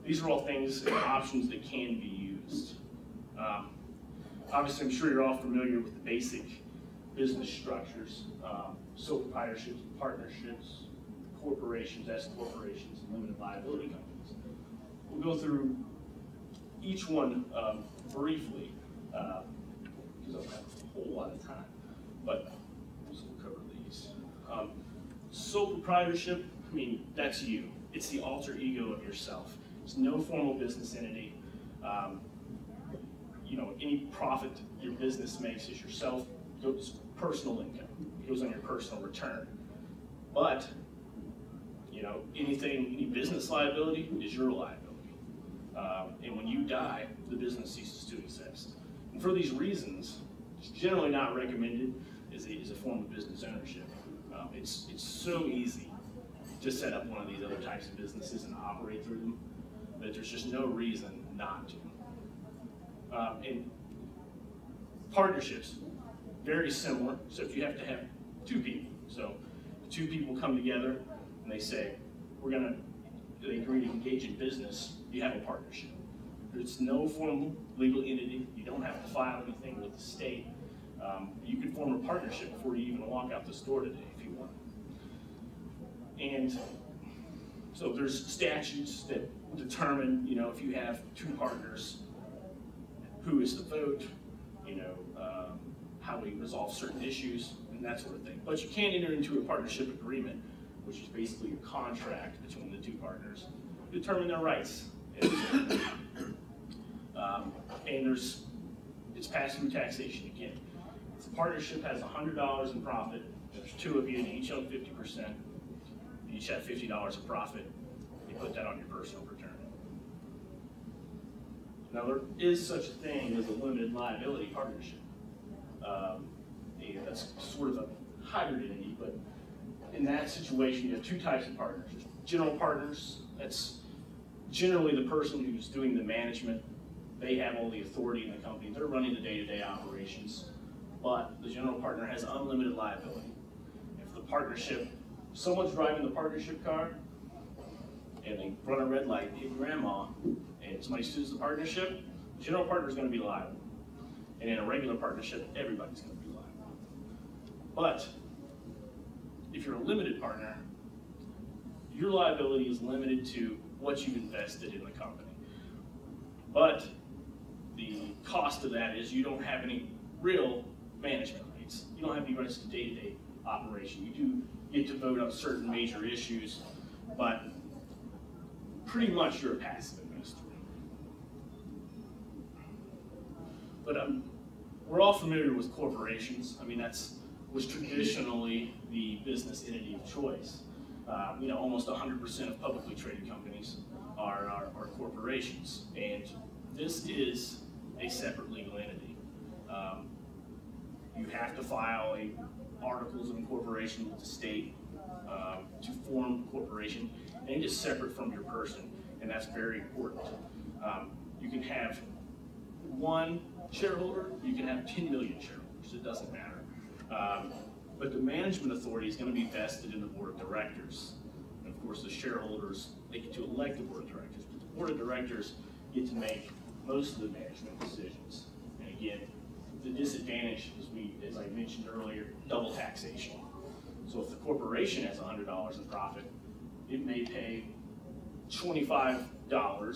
these are all things and options that can be used. Obviously, I'm sure you're all familiar with the basic business structures: sole proprietorships, partnerships, corporations, S corporations, and limited liability companies. We'll go through each one briefly because I don't have a whole lot of time, but we'll cover these. Sole proprietorship, I mean, that's you. It's the alter ego of yourself. It's no formal business entity. Any profit your business makes is yourself. Goes personal income. It goes on your personal return. But any business liability is your liability. And when you die, the business ceases to exist. And for these reasons, it's generally not recommended as a form of business ownership. It's so easy to set up one of these other types of businesses and operate through them that there's just no reason not to. And partnerships, very similar, except you have to have 2 people. So 2 people come together and they say, they agree to engage in business, you have a partnership. There's no formal legal entity. You don't have to file anything with the state. You could form a partnership before you even walk out the store today if you want. And so there's statutes that determine, if you have 2 partners, who is the vote, how we resolve certain issues, and that sort of thing. But you can enter into a partnership agreement, which is basically a contract between the 2 partners, to determine their rights. And it's passed through taxation again. If the partnership has $100 in profit, there's 2 of you, and you each own 50%. You each have $50 of profit. You put that on your personal return. Now, there is such a thing as a limited liability partnership. That's sort of a hybrid entity, but in that situation, you have 2 types of partners. There's general partners. That's generally the person who's doing the management. They have all the authority in the company. They're running the day-to-day operations, but the general partner has unlimited liability. If the partnership, someone's driving the partnership car, and they run a red light, hit grandma, and somebody sues the partnership, the general partner is going to be liable. And in a regular partnership, everybody's going to be liable. But if you're a limited partner, your liability is limited to what you've invested in the company. But the cost of that is you don't have any real management rights. You don't have any rights to day-to-day operation. You do get to vote on certain major issues, but pretty much you're a passive investor. But we're all familiar with corporations. I mean, was traditionally the business entity of choice. Almost 100% of publicly traded companies are corporations, and this is a separate legal entity. You have to file articles of incorporation with the state to form a corporation, and it is separate from your person, and that's very important. You can have one shareholder, you can have 10 million shareholders, it doesn't matter. But the management authority is going to be vested in the board of directors. And of course, the shareholders, they get to elect the board of directors, but the board of directors get to make most of the management decisions. And again, the disadvantage, as I mentioned earlier, double taxation. So if the corporation has $100 in profit, it may pay $25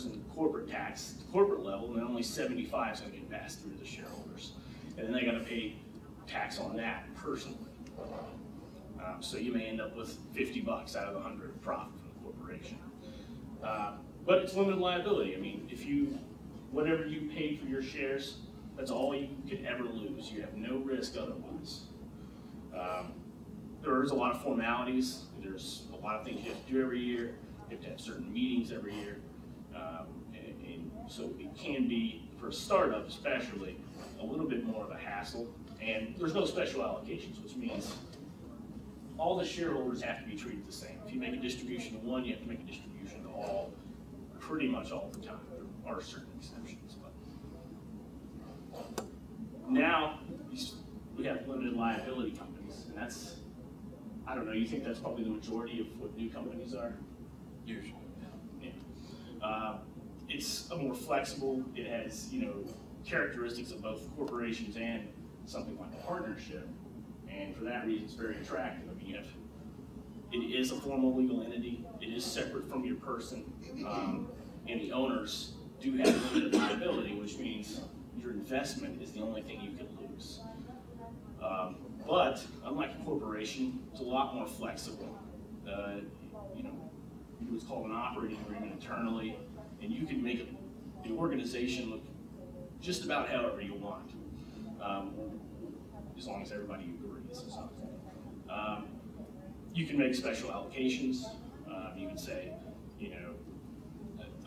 in corporate tax, corporate level, and then only $75 is going to get passed through to the shareholders. And then they got to pay tax on that personally. So you may end up with $50 out of the 100 profit from the corporation. But it's limited liability. I mean, whatever you paid for your shares, that's all you could ever lose. You have no risk otherwise. There's a lot of formalities. There's a lot of things you have to do every year. You have to have certain meetings every year. And so it can be, for a startup especially, a little bit more of a hassle. And there's no special allocations, which means all the shareholders have to be treated the same. If you make a distribution to one, you have to make a distribution to all, pretty much all the time. There are certain exceptions. But now we have limited liability companies, and that's, I don't know, you think that's probably the majority of what new companies are? Usually. Yeah. It's a more flexible, it has, characteristics of both corporations and something like a partnership. And for that reason, it's very attractive. I mean, it is a formal legal entity. It is separate from your person. And the owners do have limited liability, which means your investment is the only thing you can lose. But unlike a corporation, it's a lot more flexible. You do what's called an operating agreement internally, and you can make the organization look just about however you want, as long as everybody agrees. You can make special allocations. You can say,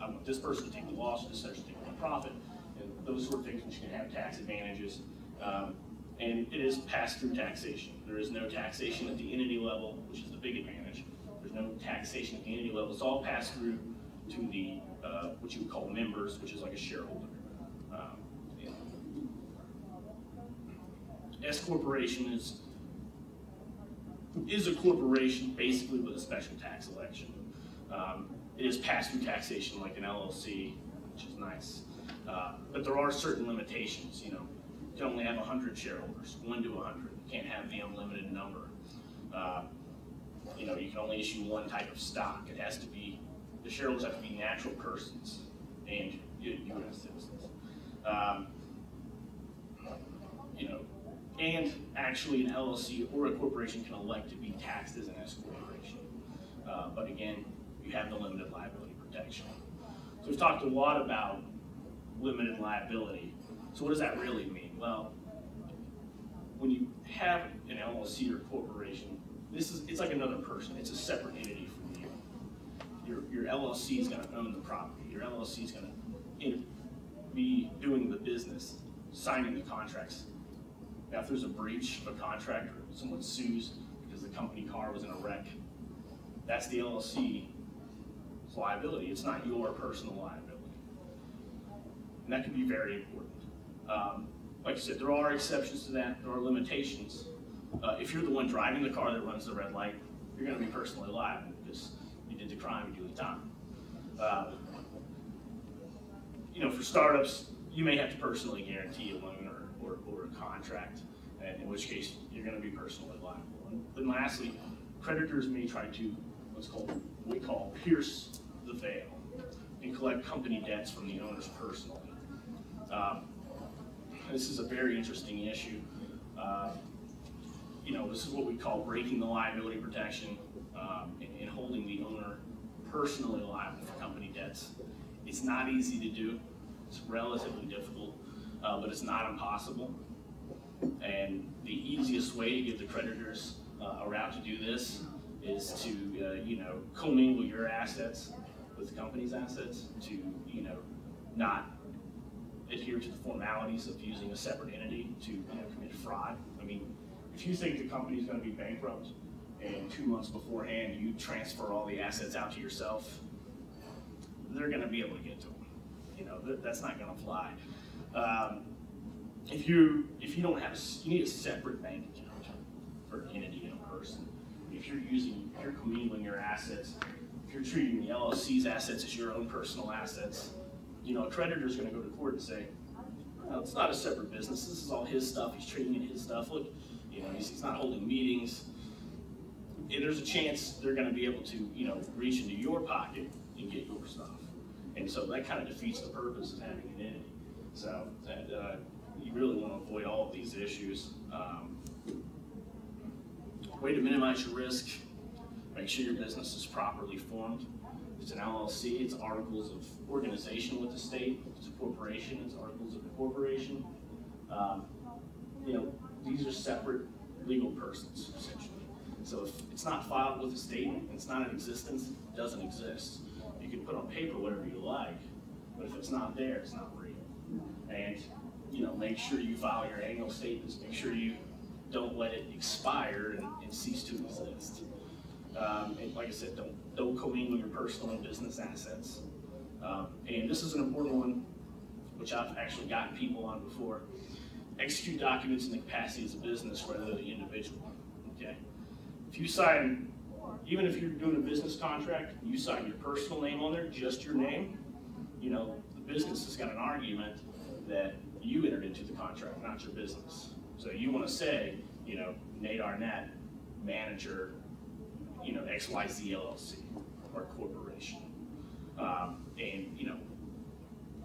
I want this person to take the loss, this person to take the profit, and those sort of things, which can have tax advantages. And it is pass-through taxation. There is no taxation at the entity level, which is the big advantage. There's no taxation at the entity level. It's all passed through to the what you would call members, which is like a shareholder. S corporation is a corporation basically with a special tax election. It is pass-through taxation like an LLC, which is nice. But there are certain limitations. You can only have 100 shareholders, 1 to 100. You can't have the unlimited number. You can only issue one type of stock. It has to be, the shareholders have to be natural persons and U.S. citizens. And actually an LLC or a corporation can elect to be taxed as an S corporation. But again, you have the limited liability protection. So we've talked a lot about limited liability. So what does that really mean? Well, when you have an LLC or corporation, it's like another person. It's a separate entity from you. Your LLC is going to own the property. Your LLC is going to be doing the business, signing the contracts. Now, if there's a breach of a contract or someone sues because the company car was in a wreck, that's the LLC's liability. It's not your personal liability. And that can be very important. Like I said, there are exceptions to that. There are limitations. if you're the one driving the car that runs the red light, you're going to be personally liable because you did the crime, you do the time. For startups, you may have to personally guarantee a loan or a contract, in which case you're going to be personally liable. And then lastly, creditors may try to what we call pierce the veil and collect company debts from the owners personally. This is a very interesting issue. This is what we call breaking the liability protection and holding the owner personally liable for company debts. It's not easy to do. It's relatively difficult, but it's not impossible. And the easiest way to give the creditors a route to do this is to, commingle your assets with the company's assets to, not adhere to the formalities of using a separate entity to commit fraud. I mean, if you think the company is going to be bankrupt and 2 months beforehand you transfer all the assets out to yourself, they're going to be able to get to them. That's not going to fly. If you don't have, you need a separate bank account for an entity and a person. If you're commingling your assets, if you're treating the LLC's assets as your own personal assets, a creditor's going to go to court and say, well, it's not a separate business. This is all his stuff. He's treating it his stuff. Look, he's not holding meetings. And there's a chance they're going to be able to, reach into your pocket and get your stuff. And so that kind of defeats the purpose of having an entity. So you really want to avoid all of these issues. Way to minimize your risk, make sure your business is properly formed. If it's an LLC, it's articles of organization with the state. If it's a corporation, it's articles of incorporation. These are separate legal persons, essentially. So if it's not filed with the state, it's not in existence, it doesn't exist. You can put on paper whatever you like, but if it's not there, it's not real. And make sure you file your annual statements. Make sure you don't let it expire and cease to exist. And like I said, don't commingle your personal and business assets. And this is an important one, which I've actually gotten people on before. Execute documents in the capacity as a business rather than the individual. Okay. If you sign, even if you're doing a business contract, you sign your personal name on there, just your name, the business has got an argument that you entered into the contract, not your business. So you want to say, Nate Arnett, manager, XYZ LLC or corporation. And,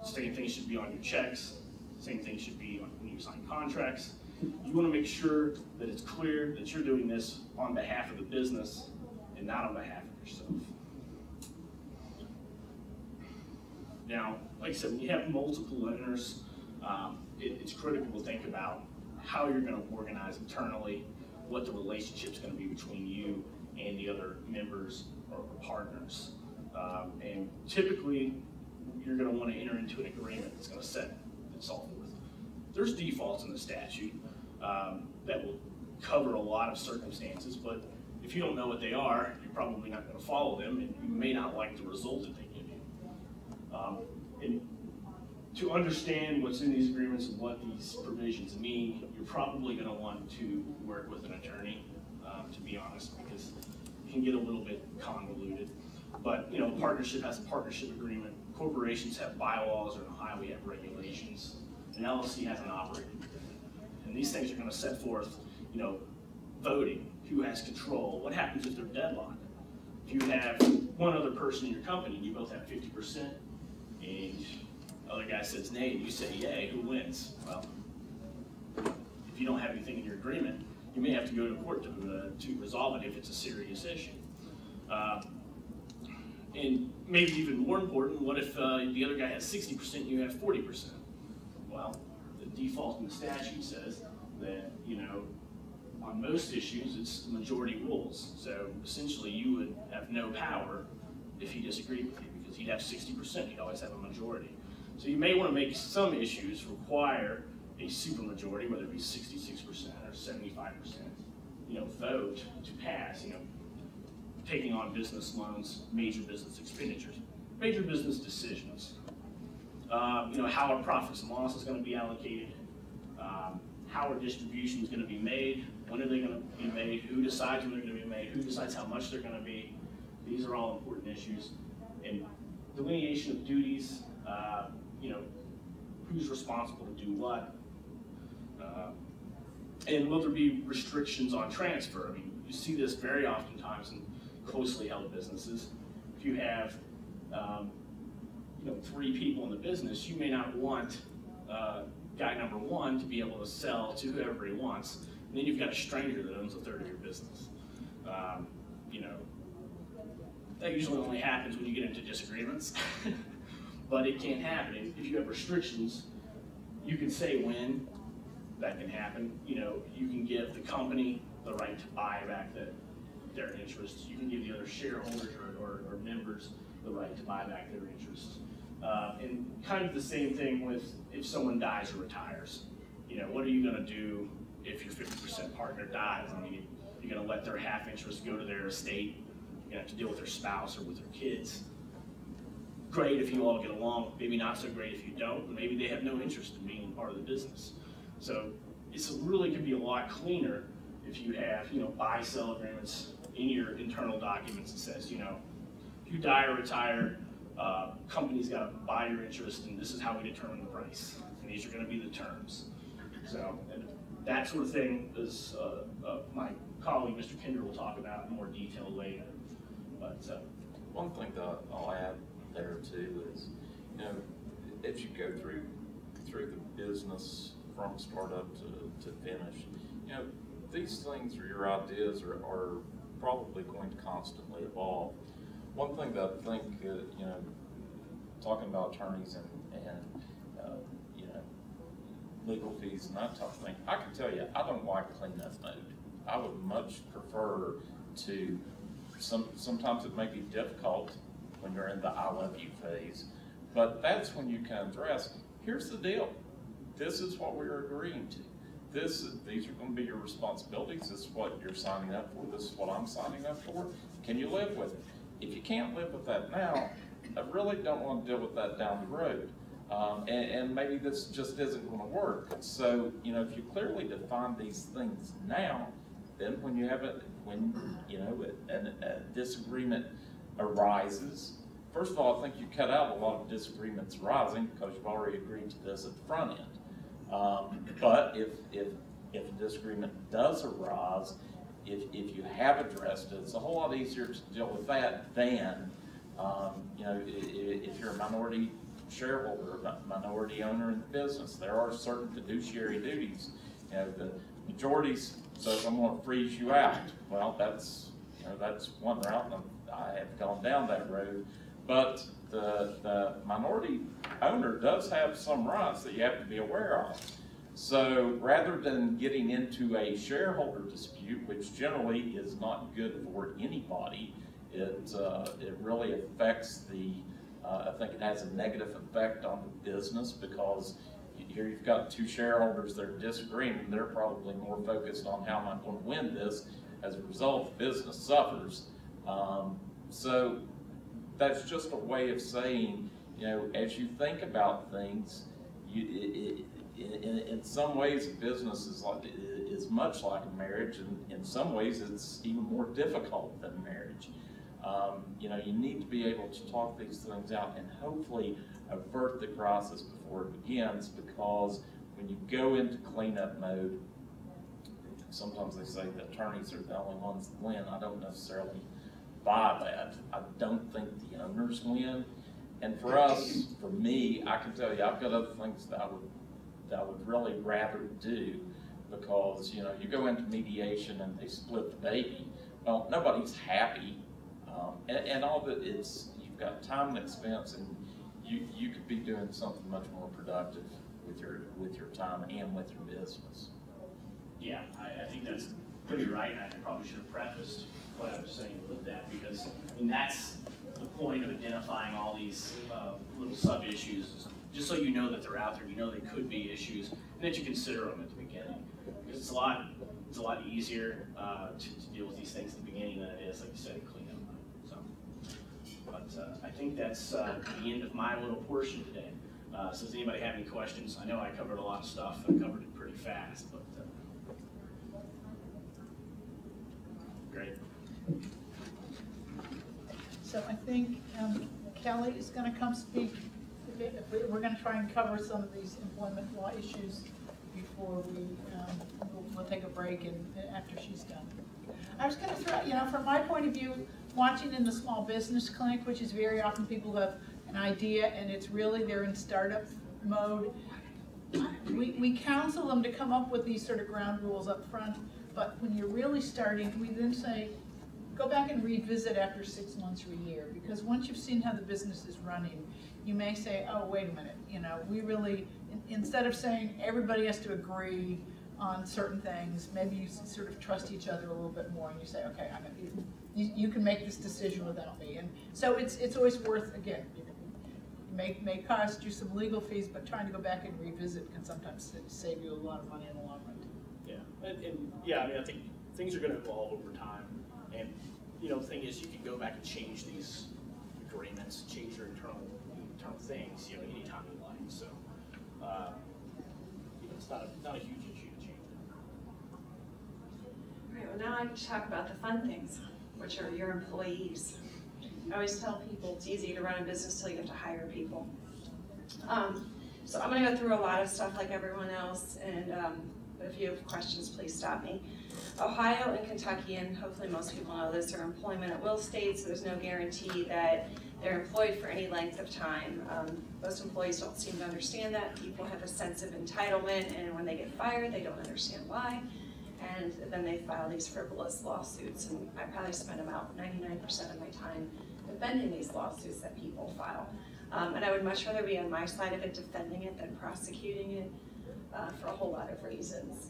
same thing should be on your checks, same thing should be when you sign contracts. You want to make sure that it's clear that you're doing this on behalf of the business and not on behalf of yourself. Now, like I said, when you have multiple owners, it's critical to think about how you're going to organize internally, what the relationship's going to be between you and the other members or partners. And typically, you're going to want to enter into an agreement that's going to set this all forth. There's defaults in the statute that will cover a lot of circumstances, but if you don't know what they are, you're probably not going to follow them, and you may not like the result that they give you. And to understand what's in these agreements and what these provisions mean, you're probably going to want to work with an attorney, to be honest, because it can get a little bit convoluted. But partnership has a partnership agreement. Corporations have bylaws, or in Ohio we have regulations. An LLC has an operating agreement. And these things are going to set forth, voting, who has control, what happens if they're deadlocked. If you have one other person in your company and you both have 50%, and the other guy says nay and you say yay, who wins? Well, if you don't have anything in your agreement, you may have to go to court to resolve it if it's a serious issue. And maybe even more important, what if the other guy has 60% and you have 40%? Well, the default in the statute says that, on most issues, it's majority rules. So essentially, you would have no power if he disagreed with you, because he'd have 60%, he'd always have a majority. So you may want to make some issues require a supermajority, whether it be 66% or 75%, vote to pass, taking on business loans, major business expenditures, major business decisions. How our profits and losses going to be allocated, how our distribution is going to be made, When are they going to be made? Who decides when they're going to be made? Who decides how much they're going to be? These are all important issues. And delineation of duties, you know, who's responsible to do what. And will there be restrictions on transfer? I mean, you see this very oftentimes in closely held businesses. If you have, you know, 3 people in the business, you may not want guy number 1 to be able to sell to whoever he wants. And then you've got a stranger that owns a third of your business. You know, that usually only happens when you get into disagreements, but it can't happen. If you have restrictions, you can say when that can happen. You know, you can give the company the right to buy back their interests. You can give the other shareholders or members the right to buy back their interests. And kind of the same thing with if someone dies or retires. You know, what are you going to do if your 50% partner dies? I mean, you're going to let their half interest go to their estate. You're going to have to deal with their spouse or with their kids. Great if you all get along, maybe not so great if you don't. Maybe they have no interest in being part of the business. So it really could be a lot cleaner if you have, you know, buy-sell agreements in your internal documents that says, you know, if you die or retire, company's got to buy your interest, and this is how we determine the price. And these are going to be the terms. So and that sort of thing is my colleague, Mr. Kinder, will talk about in more detail later. But one thing that I'll add there too is, you know, as you go through the business from startup to finish, you know, these things or your ideas are probably going to constantly evolve. One thing that I think, you know, talking about attorneys and you know, legal fees and that type of thing, I can tell you, I don't like cleanup mode. I would much prefer to, sometimes it may be difficult when you're in the I love you phase, but that's when you can address, here's the deal. This is what we're agreeing to. These are going to be your responsibilities. This is what you're signing up for. This is what I'm signing up for. Can you live with it? If you can't live with that now, I really don't want to deal with that down the road. And maybe this just isn't going to work. So, you know, if you clearly define these things now, then when you have when you know a disagreement arises, first of all, I think you cut out a lot of disagreements arising because you've already agreed to this at the front end. But if a disagreement does arise, if you have addressed it, it's a whole lot easier to deal with that than, you know, if you're a minority shareholder, a minority owner in the business. There are certain fiduciary duties. You know, the majority says, I'm going to freeze you out. Well, that's, you know, that's one route, and I have gone down that road. But the minority owner does have some rights that you have to be aware of. So rather than getting into a shareholder dispute, which generally is not good for anybody, it really affects the, I think it has a negative effect on the business, because here you've got 2 shareholders that are disagreeing, and they're probably more focused on how am I going to win this. As a result, the business suffers. So that's just a way of saying, you know, as you think about things, in some ways, a business is much like a marriage, and in some ways, it's even more difficult than marriage. You know, you need to be able to talk these things out and hopefully avert the crisis before it begins, because when you go into cleanup mode, sometimes they say the attorneys are the only ones that win. I don't necessarily buy that. I don't think the owners win. And for us, for me, I can tell you, I've got other things that I would really rather do, because, you know, you go into mediation and they split the baby. Well, nobody's happy. And all that, you've got time and expense, and you could be doing something much more productive with your time and with your business. yeah, I think that's pretty right. And I probably should have prefaced what I was saying with that, because I mean, that's the point of identifying all these little sub-issues, just so you know that they're out there, you know they could be issues, and that you consider them at the beginning. Because it's a lot easier to deal with these things at the beginning than it is, like you said, clean up. So, but I think that's the end of my little portion today. So does anybody have any questions? I know I covered a lot of stuff. I covered it pretty fast, but Great. So I think Kelly is going to come speak. We're going to try and cover some of these employment law issues before we'll take a break and after she's done. I was going to throw, from my point of view, watching in the small business clinic, which is very often people who have an idea and it's really they're in startup mode. We counsel them to come up with these sort of ground rules up front, but when you're really starting, we then say, go back and revisit after 6 months or a year, because once you've seen how the business is running, you may say, oh, wait a minute, we really, instead of saying everybody has to agree on certain things, maybe you sort of trust each other a little bit more and you say, okay, you can make this decision without me. And so it's always worth, again, it may cost you some legal fees, but trying to go back and revisit can sometimes save you a lot of money in the long run. Yeah, and yeah, I think things are going to evolve over time. And the thing is, you can go back and change these agreements, change your internal things, anytime you like. So, it's not a huge issue to change. All right, well now I can talk about the fun things, which are your employees. I always tell people it's easy to run a business till you have to hire people. So I'm going to go through a lot of stuff like everyone else, and if you have questions, please stop me. Ohio and Kentucky, and hopefully most people know this, are employment at will states, so there's no guarantee that they're employed for any length of time. Most employees don't seem to understand that. People have a sense of entitlement, and when they get fired, they don't understand why. And then they file these frivolous lawsuits, and I probably spend about 99% of my time defending these lawsuits that people file. And I would much rather be on my side of it defending it than prosecuting it for a whole lot of reasons.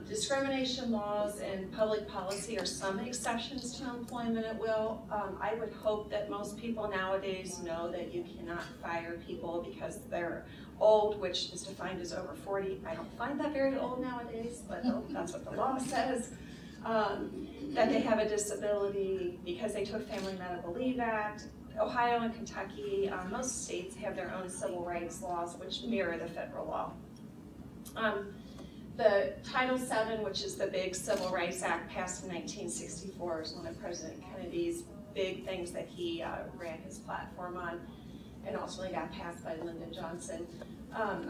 Discrimination laws and public policy are some exceptions to employment at will. I would hope that most people nowadays know that you cannot fire people because they're old, which is defined as over 40. I don't find that very old nowadays, but that's what the law says. That they have a disability because they took Family Medical Leave Act. Ohio and Kentucky, most states have their own civil rights laws which mirror the federal law. The Title VII, which is the big Civil Rights Act passed in 1964, is one of President Kennedy's big things that he ran his platform on, and ultimately got passed by Lyndon Johnson.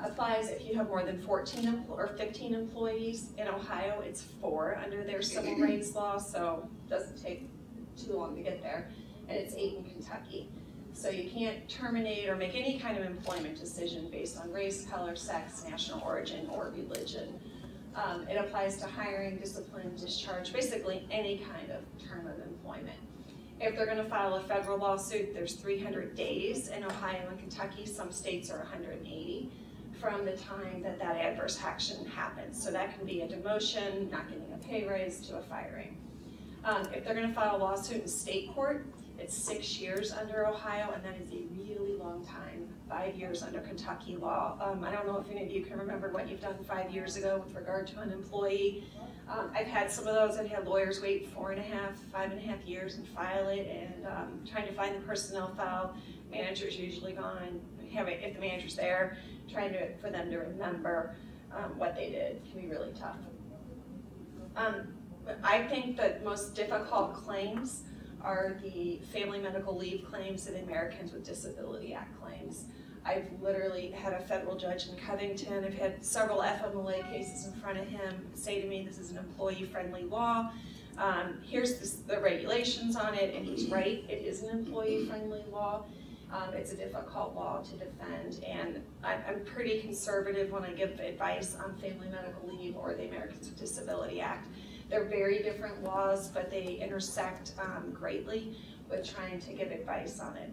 Applies if you have more than 14 or 15 employees. In Ohio, it's 4 under their civil rights law, so it doesn't take too long to get there. And it's 8 in Kentucky. So you can't terminate or make any kind of employment decision based on race, color, sex, national origin, or religion. It applies to hiring, discipline, discharge, basically any kind of term of employment. If they're going to file a federal lawsuit, there's 300 days in Ohio and Kentucky. Some states are 180 from the time that that adverse action happens. So that can be a demotion, not getting a pay raise, to a firing. If they're going to file a lawsuit in state court, it's 6 years under Ohio, and that is a really long time. 5 years under Kentucky law. I don't know if any of you can remember what you've done 5 years ago with regard to an employee. I've had some of those. I've had lawyers wait 4.5, 5.5 years and file it, and trying to find the personnel file. Manager's usually gone. If the manager's there, trying for them to remember what they did can be really tough. I think the most difficult claims are the Family Medical Leave claims and Americans with Disability Act claims. I've literally had a federal judge in Covington. I've had several FMLA cases in front of him say to me, this is an employee-friendly law. Here's the regulations on it, and he's right. It is an employee-friendly law. It's a difficult law to defend, and I'm pretty conservative when I give advice on Family Medical Leave or the Americans with Disability Act. They're very different laws, but they intersect greatly with trying to give advice on it.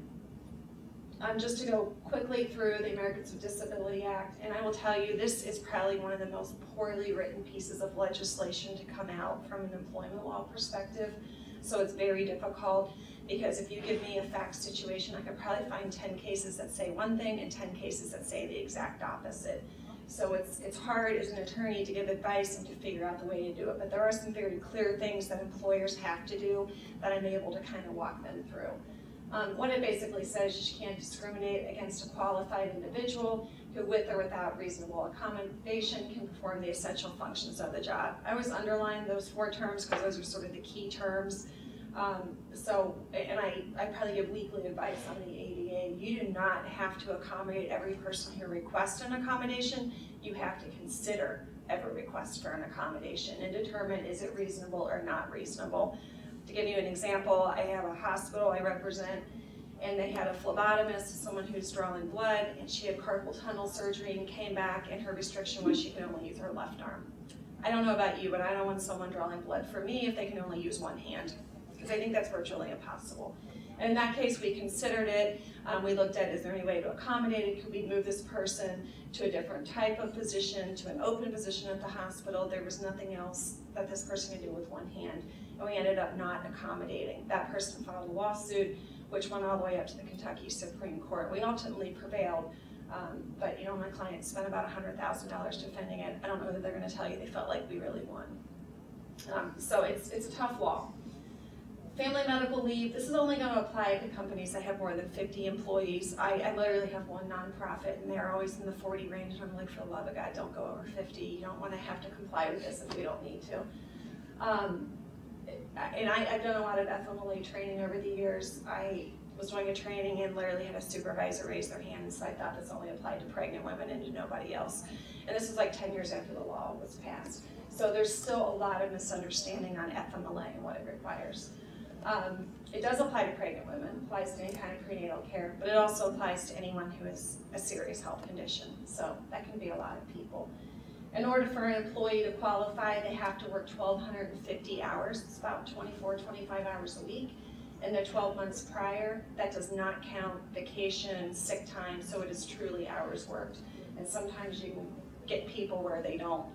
Just to go quickly through the Americans with Disability Act, and I will tell you this is probably one of the most poorly written pieces of legislation to come out from an employment law perspective. So it's very difficult, because if you give me a fact situation, I could probably find 10 cases that say one thing and 10 cases that say the exact opposite. So it's hard as an attorney to give advice and to figure out the way to do it, but there are some very clear things that employers have to do that I'm able to kind of walk them through. What it basically says is you can't discriminate against a qualified individual who with or without reasonable accommodation can perform the essential functions of the job. I always underline those 4 terms because those are sort of the key terms. I probably give weekly advice on the ADA. You do not have to accommodate every person who requests an accommodation. You have to consider every request for an accommodation and determine is it reasonable or not reasonable. To give you an example, I have a hospital I represent, and they had a phlebotomist, someone who's drawing blood, and she had carpal tunnel surgery and came back, and her restriction was she could only use her left arm. I don't know about you, but I don't want someone drawing blood for me if they can only use one hand, because I think that's virtually impossible. And in that case, we considered it. We looked at, is there any way to accommodate it? Could we move this person to a different type of position, to an open position at the hospital? There was nothing else that this person could do with one hand. And we ended up not accommodating. That person filed a lawsuit, which went all the way up to the Kentucky Supreme Court. We ultimately prevailed, but you know, my client spent about $100,000 defending it. I don't know that they're gonna tell you they felt like we really won. So it's a tough law. Family medical leave, this is only going to apply to companies that have more than 50 employees. I literally have one nonprofit, and they're always in the 40 range, and I'm like, for the love of God, don't go over 50. You don't want to have to comply with this if we don't need to. I've done a lot of FMLA training over the years. I was doing a training and literally had a supervisor raise their hand and say, I thought this only applied to pregnant women and to nobody else. And this was like 10 years after the law was passed. So there's still a lot of misunderstanding on FMLA and what it requires. It does apply to pregnant women, applies to any kind of prenatal care, but it also applies to anyone who has a serious health condition. So that can be a lot of people. In order for an employee to qualify, they have to work 1,250 hours. It's about 24, 25 hours a week. In the 12 months prior, that does not count vacation, sick time, so it is truly hours worked. And sometimes you get people where they don't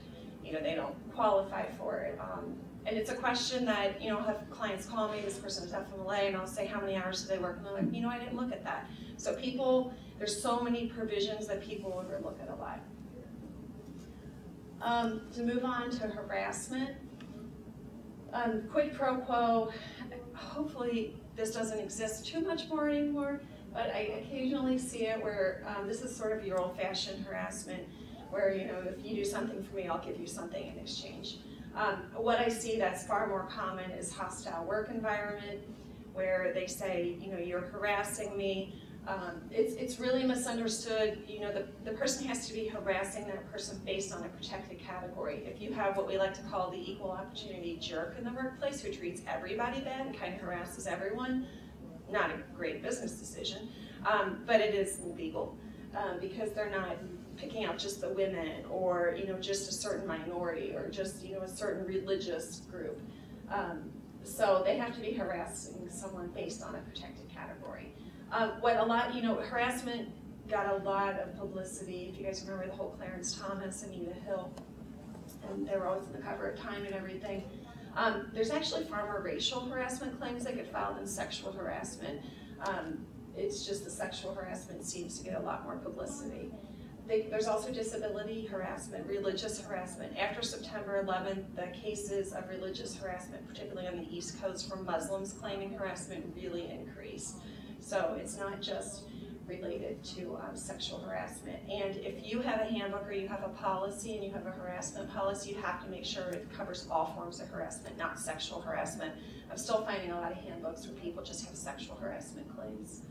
qualify for it. And it's a question that, I'll have clients call me, this person is FMLA, and I'll say, how many hours do they work? And they're like, I didn't look at that. So there's so many provisions that people overlook it a lot. To move on to harassment, quid pro quo, hopefully this doesn't exist too much more anymore, but I occasionally see it where this is sort of your old-fashioned harassment, where, if you do something for me, I'll give you something in exchange. What I see that's far more common is hostile work environment, where they say, you're harassing me. It's really misunderstood. The person has to be harassing that person based on a protected category. If you have what we like to call the equal opportunity jerk in the workplace, who treats everybody bad and kind of harasses everyone, not a great business decision, but it is illegal because they're not picking out just the women or just a certain minority or just a certain religious group. So they have to be harassing someone based on a protected category. Harassment got a lot of publicity. If you guys remember the whole Clarence Thomas, Anita Hill, and they were always in the cover of Time and everything. There's actually far more racial harassment claims that get filed than sexual harassment. It's just the sexual harassment seems to get a lot more publicity. There's also disability harassment, religious harassment. After September 11th, the cases of religious harassment, particularly on the East Coast from Muslims claiming harassment, really increased. So it's not just related to sexual harassment. And if you have a handbook or you have a policy and you have a harassment policy, you have to make sure it covers all forms of harassment, not sexual harassment. I'm still finding a lot of handbooks where people just have sexual harassment claims.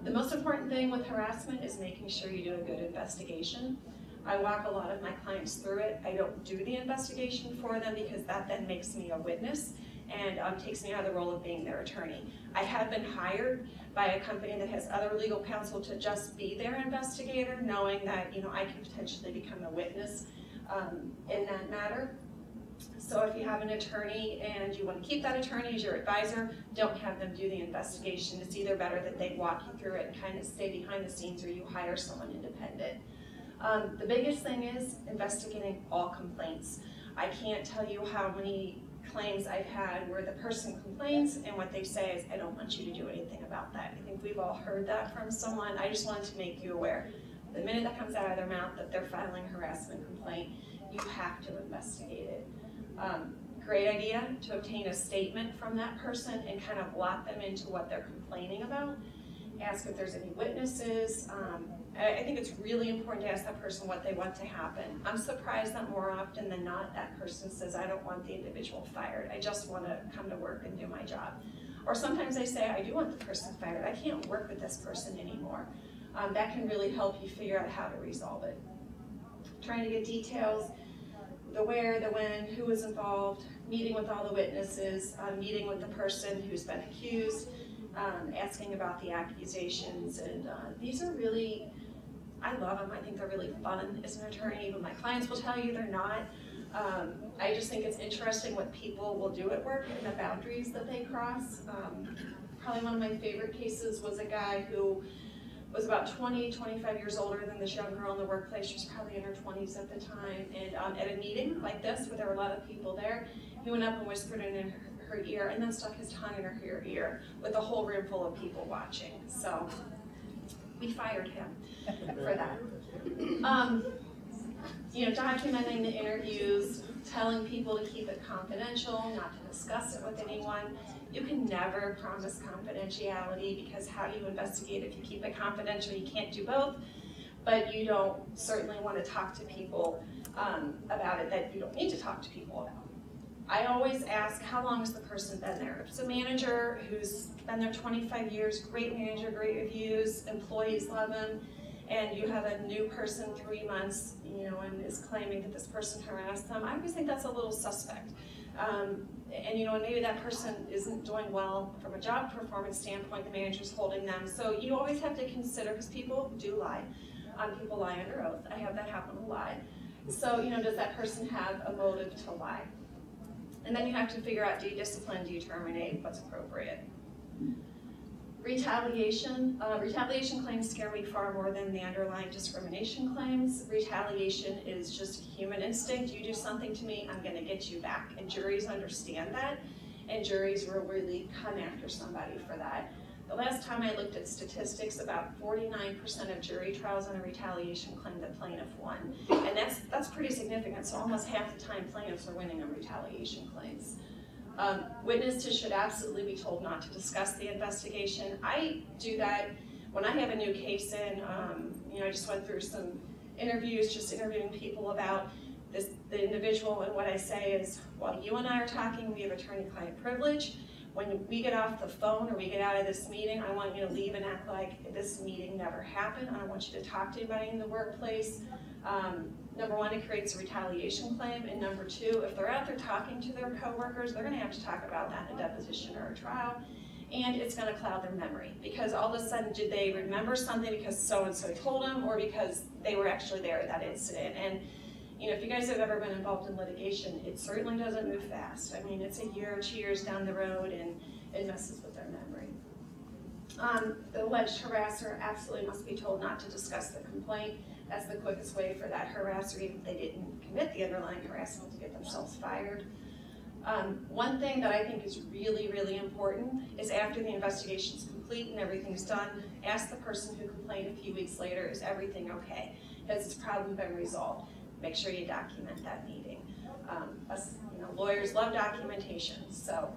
The most important thing with harassment is making sure you do a good investigation. I walk a lot of my clients through it. I don't do the investigation for them because that then makes me a witness and takes me out of the role of being their attorney. I have been hired by a company that has other legal counsel to just be their investigator, knowing that I can potentially become a witness in that matter. So if you have an attorney and you want to keep that attorney as your advisor, don't have them do the investigation. It's either better that they walk you through it and kind of stay behind the scenes, or you hire someone independent. The biggest thing is investigating all complaints. I can't tell you how many claims I've had where the person complains and what they say is, I don't want you to do anything about that. I think we've all heard that from someone. I just wanted to make you aware. The minute that comes out of their mouth that they're filing a harassment complaint, you have to investigate it. Great idea to obtain a statement from that person and kind of lock them into what they're complaining about. ask if there's any witnesses. I think it's really important to ask that person what they want to happen. I'm surprised that more often than not, that person says, I don't want the individual fired. I just want to come to work and do my job. Or sometimes they say, I do want the person fired. I can't work with this person anymore. That can really help you figure out how to resolve it. Trying to get details, the where, the when, who was involved, meeting with all the witnesses, meeting with the person who's been accused, asking about the accusations, and these are really, I love them. I think they're really fun as an attorney. Even my clients will tell you they're not. I just think it's interesting what people will do at work and the boundaries that they cross. Probably one of my favorite cases was a guy who was about 20, 25 years older than this young girl in the workplace. She was probably in her 20s at the time. And at a meeting like this, where there were a lot of people there, he went up and whispered in her ear and then stuck his tongue in her ear with a whole room full of people watching. So we fired him for that. You know, documenting the interviews, telling people to keep it confidential, not to discuss it with anyone. You can never promise confidentiality, because how do you investigate if you keep it confidential? You can't do both, but you don't certainly want to talk to people about it that you don't need to talk to people about. I always ask, how long has the person been there? If it's a manager who's been there 25 years, great manager, great reviews, employees love him, and you have a new person 3 months, you know, and is claiming that this person harassed them, I always think that's a little suspect. And you know, maybe that person isn't doing well from a job performance standpoint, the manager's holding them. So you always have to consider, because people do lie. People lie under oath. I have that happen a lot. So, you know, does that person have a motive to lie? And then you have to figure out, do you discipline, do you terminate, what's appropriate? Retaliation. Retaliation claims scare me far more than the underlying discrimination claims. Retaliation is just human instinct. You do something to me, I'm going to get you back. And juries understand that, and juries will really come after somebody for that. The last time I looked at statistics, about 49% of jury trials on a retaliation claim the plaintiff won. And that's pretty significant, so almost half the time plaintiffs are winning on retaliation claims. Witnesses should absolutely be told not to discuss the investigation. I do that when I have a new case in. You know, I just went through some interviews, just interviewing people about the individual, and what I say is, while you and I are talking, we have attorney-client privilege. When we get off the phone or we get out of this meeting, I want you to leave and act like this meeting never happened. I don't want you to talk to anybody in the workplace. Number one, it creates a retaliation claim, and number two, if they're out there talking to their coworkers, they're going to have to talk about that in a deposition or a trial, and it's going to cloud their memory, because all of a sudden, did they remember something because so-and-so told them, or because they were actually there at that incident? And you know, if you guys have ever been involved in litigation, it certainly doesn't move fast. I mean, it's a year or 2 years down the road, and it messes with their memory. The alleged harasser absolutely must be told not to discuss the complaint. That's the quickest way for that harasser, even if they didn't commit the underlying harassment, to get themselves fired. One thing that I think is really, really important is, after the investigation is complete and everything's done, ask the person who complained a few weeks later, is everything okay? Has this problem been resolved? Make sure you document that meeting. Us, you know, lawyers love documentation, so.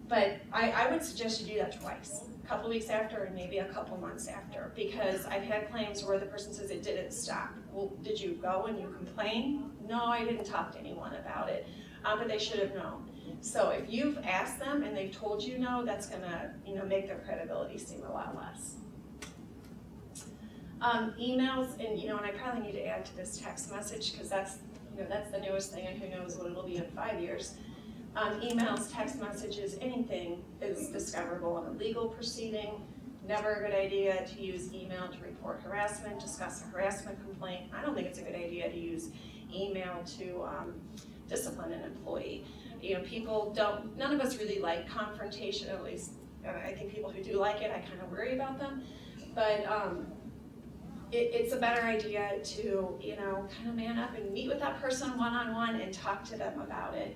But I would suggest you do that twice. A couple weeks after, and maybe a couple months after, because I've had claims where the person says it didn't stop. Well, did you go and you complain? No, I didn't talk to anyone about it, but they should have known. So if you've asked them and they've told you no, that's gonna, you know, make their credibility seem a lot less. Emails, and you know, and I probably need to add to this text message, because that's, you know, that's the newest thing, and who knows what it'll be in 5 years. Emails, text messages, anything is discoverable in a legal proceeding. Never a good idea to use email to report harassment, discuss a harassment complaint. I don't think it's a good idea to use email to discipline an employee. You know, people don't, none of us really like confrontation, at least I think people who do like it, I kind of worry about them. But it's a better idea to, you know, kind of man up and meet with that person one-on-one and talk to them about it.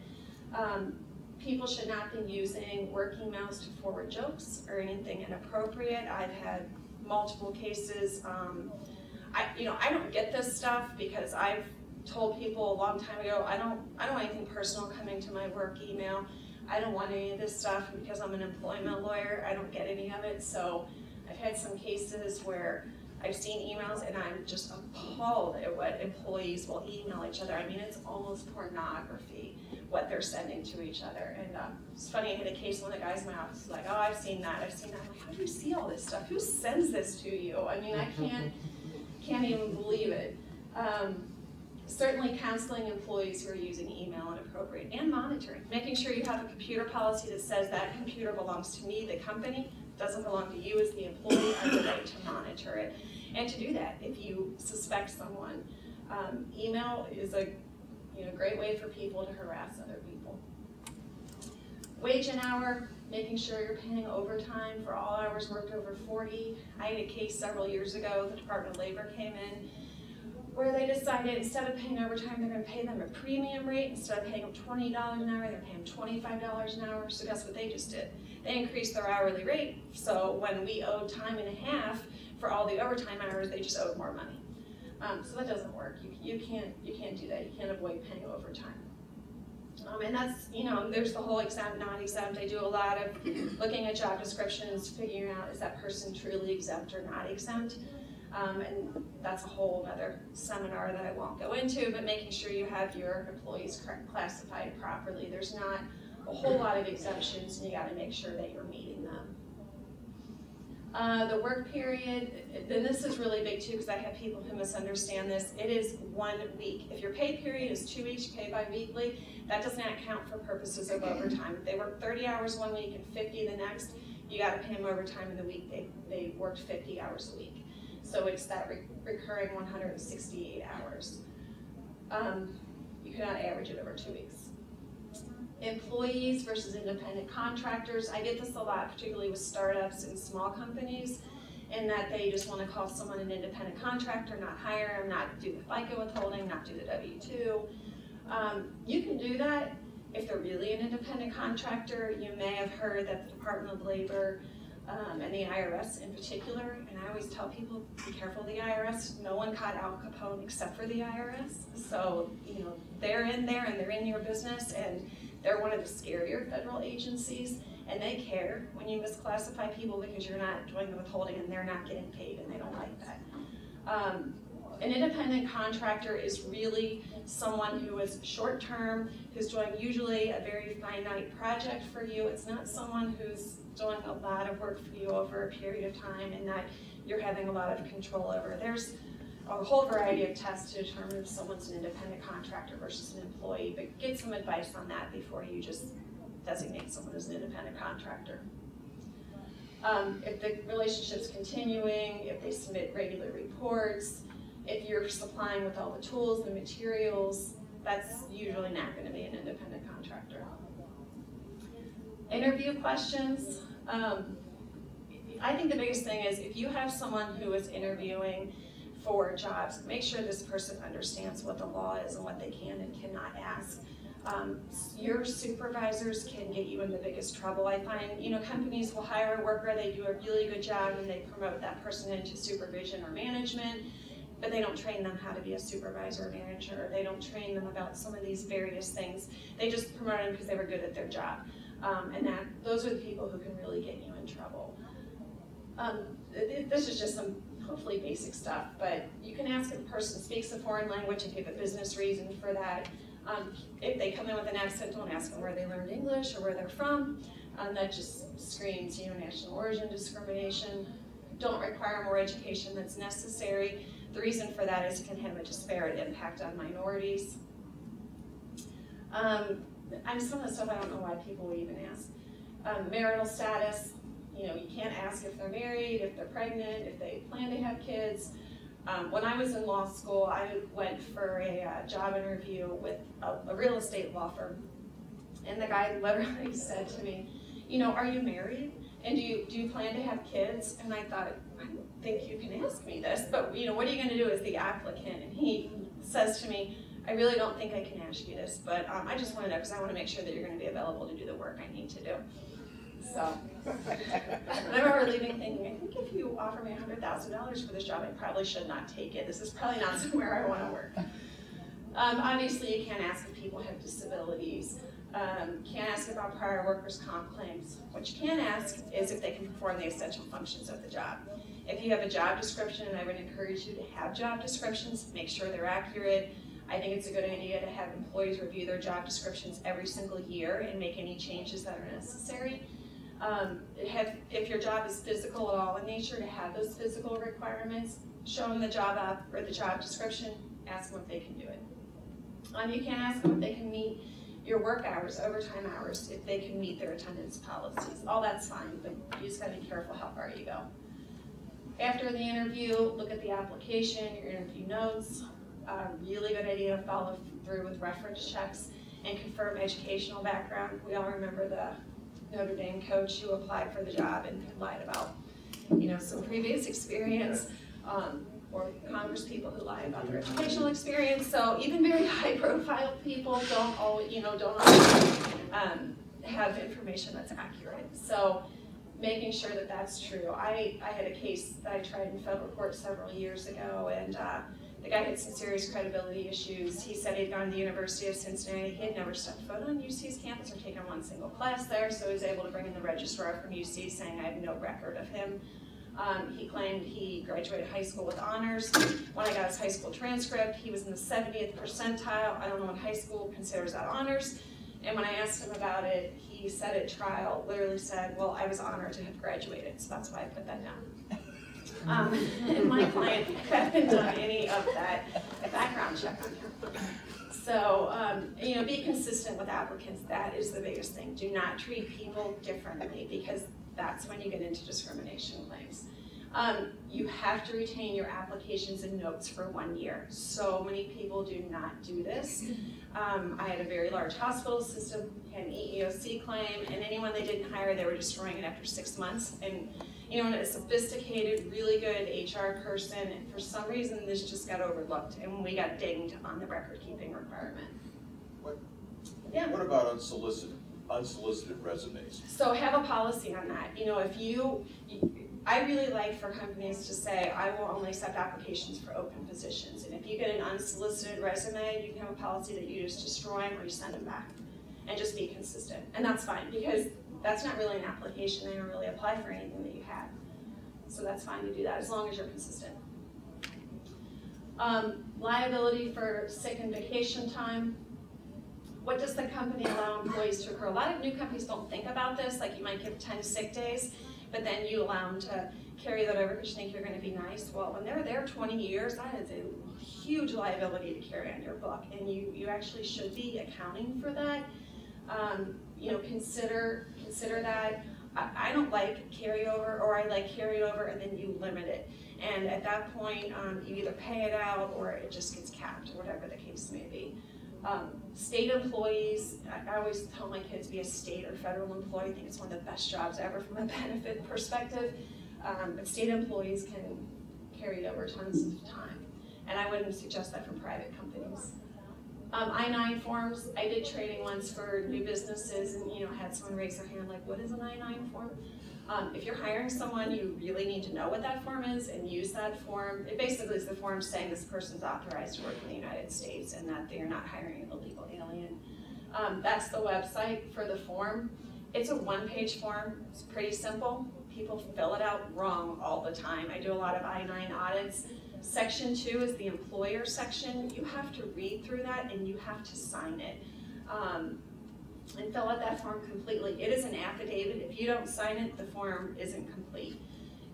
People should not be using work emails to forward jokes or anything inappropriate. I've had multiple cases. I don't get this stuff, because I've told people a long time ago, I don't want anything personal coming to my work email. I don't want any of this stuff, because I'm an employment lawyer. I don't get any of it, so I've had some cases where I've seen emails and I'm just appalled at what employees will email each other. I mean, it's almost pornography, what they're sending to each other. And it's funny, I had a case, one of the guys in my office was like, oh, I've seen that. I'm like, how do you see all this stuff? Who sends this to you? I mean, I can't even believe it. Certainly counseling employees who are using email inappropriate, and monitoring. Making sure you have a computer policy that says that computer belongs to me, the company, doesn't belong to you as the employee. I have the right to monitor it. And to do that, if you suspect someone, email is a great way for people to harass other people. Wage and hour, making sure you're paying overtime for all hours worked over 40. I had a case several years ago, the Department of Labor came in, where they decided instead of paying overtime, they're going to pay them a premium rate. Instead of paying them $20 an hour, they're paying $25 an hour. So guess what they just did? They increased their hourly rate. So when we owed time and a half for all the overtime hours, they just owed more money. So that doesn't work. You can't do that. You can't avoid paying overtime. And that's, there's the whole exempt, non-exempt. I do a lot of looking at job descriptions, figuring out is that person truly exempt or not exempt. And that's a whole other seminar that I won't go into, but making sure you have your employees classified properly. There's not a whole lot of exemptions, and you got to make sure that you're meeting them. The work period, and this is really big too, because I have people who misunderstand this. It is 1 week. If your pay period is 2 weeks, you pay bi-weekly, that does not count for purposes of overtime. If they work 30 hours 1 week and 50 the next, you got to pay them overtime in the week they worked 50 hours a week. So it's that recurring 168 hours. You cannot average it over 2 weeks. Employees versus independent contractors. I get this a lot, particularly with startups and small companies, in that they just want to call someone an independent contractor, not hire them, not do the FICA withholding, not do the W-2. You can do that if they're really an independent contractor. You may have heard that the Department of Labor and the IRS in particular, and I always tell people, be careful of the IRS. No one caught Al Capone except for the IRS. So, they're in there and they're in your business, and they're one of the scarier federal agencies, and they care when you misclassify people because you're not doing the withholding and they're not getting paid, and they don't like that. An independent contractor is really someone who is short-term, who's doing usually a very finite project for you. It's not someone who's doing a lot of work for you over a period of time and that you're having a lot of control over. There's a whole variety of tests to determine if someone's an independent contractor versus an employee, but get some advice on that before you just designate someone as an independent contractor. If the relationship's continuing, if they submit regular reports, if you're supplying with all the tools, the materials, that's usually not going to be an independent contractor. Interview questions. I think the biggest thing is if you have someone who is interviewing for jobs, make sure this person understands what the law is and what they can and cannot ask. Your supervisors can get you in the biggest trouble. I find, companies will hire a worker, they do a really good job, and they promote that person into supervision or management, but they don't train them how to be a supervisor or manager. They don't train them about some of these various things. They just promote them because they were good at their job. And those are the people who can really get you in trouble. This is just some hopefully basic stuff, but you can ask if a person speaks a foreign language and give a business reason for that. If they come in with an accent, don't ask them where they learned English or where they're from. That just screams, national origin discrimination. Don't require more education that's necessary. The reason for that is it can have a disparate impact on minorities. Some of the stuff I don't know why people would even ask. Marital status, you can't ask if they're married, if they're pregnant, if they plan to have kids. When I was in law school, I went for a job interview with a real estate law firm, and the guy literally said to me, are you married? And do you plan to have kids? And I thought, I don't think you can ask me this, but what are you going to do as the applicant? And he says to me, I really don't think I can ask you this, but I just want to know because I want to make sure that you're going to be available to do the work I need to do. So, and I remember leaving thinking, I think if you offer me $100,000 for this job, I probably should not take it. This is probably not somewhere I want to work. Obviously, you can't ask if people have disabilities. Can't ask about prior workers' comp claims. What you can ask is if they can perform the essential functions of the job. If you have a job description, and I would encourage you to have job descriptions, make sure they're accurate. I think it's a good idea to have employees review their job descriptions every single year and make any changes that are necessary. If your job is physical at all in nature, to have those physical requirements, show them the job app or the job description, ask them if they can do it. You can ask them if they can meet your work hours, overtime hours, if they can meet their attendance policies. All that's fine, but you just gotta be careful how far you go. After the interview, look at the application, your interview notes. Really good idea to follow through with reference checks and confirm educational background. We all remember the Notre Dame coach who applied for the job and lied about, some previous experience, or Congress people who lie about their educational experience. So even very high-profile people don't always have information that's accurate. So making sure that that's true. I had a case that I tried in federal court several years ago, and the guy had some serious credibility issues. He said he'd gone to the University of Cincinnati. He had never stepped foot on UC's campus or taken one single class there, so he was able to bring in the registrar from UC saying, I have no record of him. He claimed he graduated high school with honors. When I got his high school transcript, he was in the 70th percentile. I don't know what high school considers that honors. And when I asked him about it, he said at trial, literally said, well, I was honored to have graduated, so that's why I put that down. And my client hadn't done any of that background check on him. So, be consistent with applicants. That is the biggest thing. Do not treat people differently, because that's when you get into discrimination claims. You have to retain your applications and notes for 1 year. So many people do not do this. I had a very large hospital system, had an EEOC claim, and anyone they didn't hire, they were destroying it after 6 months. And and a sophisticated, really good HR person, and for some reason this just got overlooked, and we got dinged on the record-keeping requirement. What about unsolicited resumes? So have a policy on that. I really like for companies to say, I will only accept applications for open positions. And if you get an unsolicited resume, you can have a policy that you just destroy them or you send them back. And just be consistent. And that's fine, because that's not really an application. They don't really apply for anything that you had. So that's fine to do that, as long as you're consistent. Liability for sick and vacation time. What does the company allow employees to accrue? A lot of new companies don't think about this, like you might give 10 sick days, but then you allow them to carry that over because you think you're going to be nice. Well, when they're there 20 years, that is a huge liability to carry on your book, and you actually should be accounting for that. Consider that. I don't like carryover, or I like carryover and then you limit it. And at that point, you either pay it out or it just gets capped, or whatever the case may be. State employees, I always tell my kids be a state or federal employee. I think it's one of the best jobs ever from a benefit perspective. But state employees can carry over tons of time. And I wouldn't suggest that for private companies. I-9 forms, I did training once for new businesses, and had someone raise their hand like, what is an I-9 form? If you're hiring someone, you really need to know what that form is and use that form. It basically is the form saying this person's authorized to work in the United States and that they're not hiring an illegal alien. That's the website for the form. It's a one-page form. It's pretty simple. People fill it out wrong all the time. I do a lot of I-9 audits. Section 2 is the employer section. You have to read through that and you have to sign it. And fill out that form completely. It is an affidavit. If you don't sign it, the form isn't complete.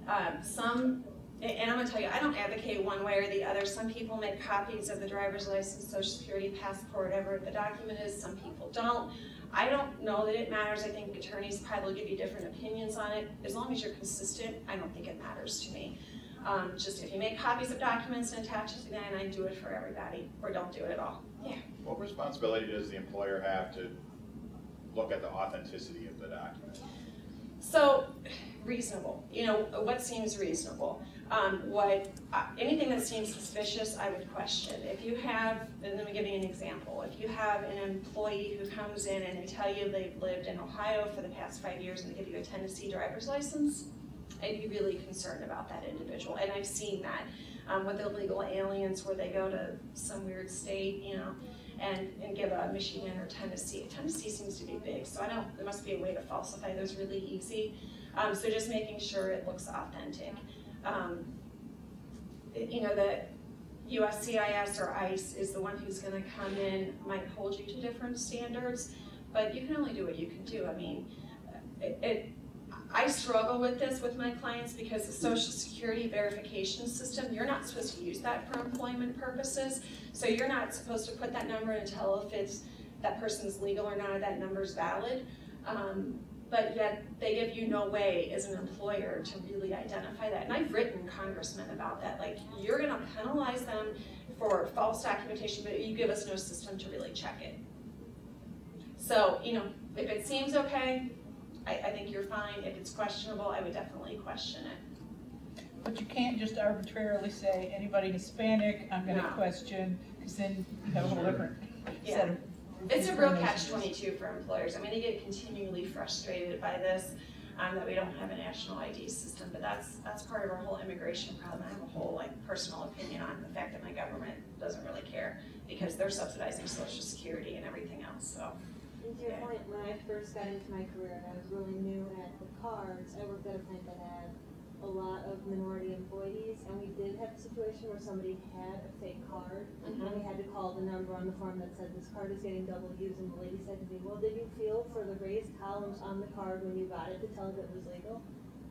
And I'm going to tell you, I don't advocate one way or the other. Some people make copies of the driver's license, social security, passport, whatever the document is. Some people don't. I don't know that it matters. I think attorneys probably give you different opinions on it. As long as you're consistent, I don't think it matters to me. Just if you make copies of documents and attach it to the I-9, do it for everybody, or don't do it at all. Yeah. What responsibility does the employer have to look at the authenticity of the document? So, reasonable. What seems reasonable? Anything that seems suspicious, I would question. If you have, and let me give you an example. If you have an employee who comes in and they tell you they've lived in Ohio for the past 5 years and they give you a Tennessee driver's license, I'd be really concerned about that individual, and I've seen that. with illegal aliens where they go to some weird state, you know, and give a Michigan or Tennessee. Tennessee seems to be big, so there must be a way to falsify those really easy. So just making sure it looks authentic. You know, the USCIS or ICE is the one who's gonna come in, might hold you to different standards, but you can only do what you can do. I mean, I struggle with this with my clients because the Social Security verification system, you're not supposed to use that for employment purposes. So you're not supposed to put that number and tell if that person's legal or not, that number's valid. But yet they give you no way as an employer to really identify that. And I've written congressmen about that. Like, you're gonna penalize them for false documentation, but you give us no system to really check it. So, you know, if it seems okay, I think you're fine. If it's questionable, I would definitely question it. But you can't just arbitrarily say anybody Hispanic, I'm gonna question, because then you have a whole different set of. It's a real catch-22 for employers. I mean, they get continually frustrated by this, that we don't have a national ID system, but that's part of our whole immigration problem. I have a whole personal opinion on the fact that my government doesn't really care because they're subsidizing Social Security and everything else, so. And to your point, when I first got into my career and I was really new at the cards, I worked at a plant that had a lot of minority employees, and we did have a situation where somebody had a fake card, and we had to call the number on the form that said this card is getting double used, and the lady said to me, well, did you feel for the raised columns on the card when you got it to tell if it was legal?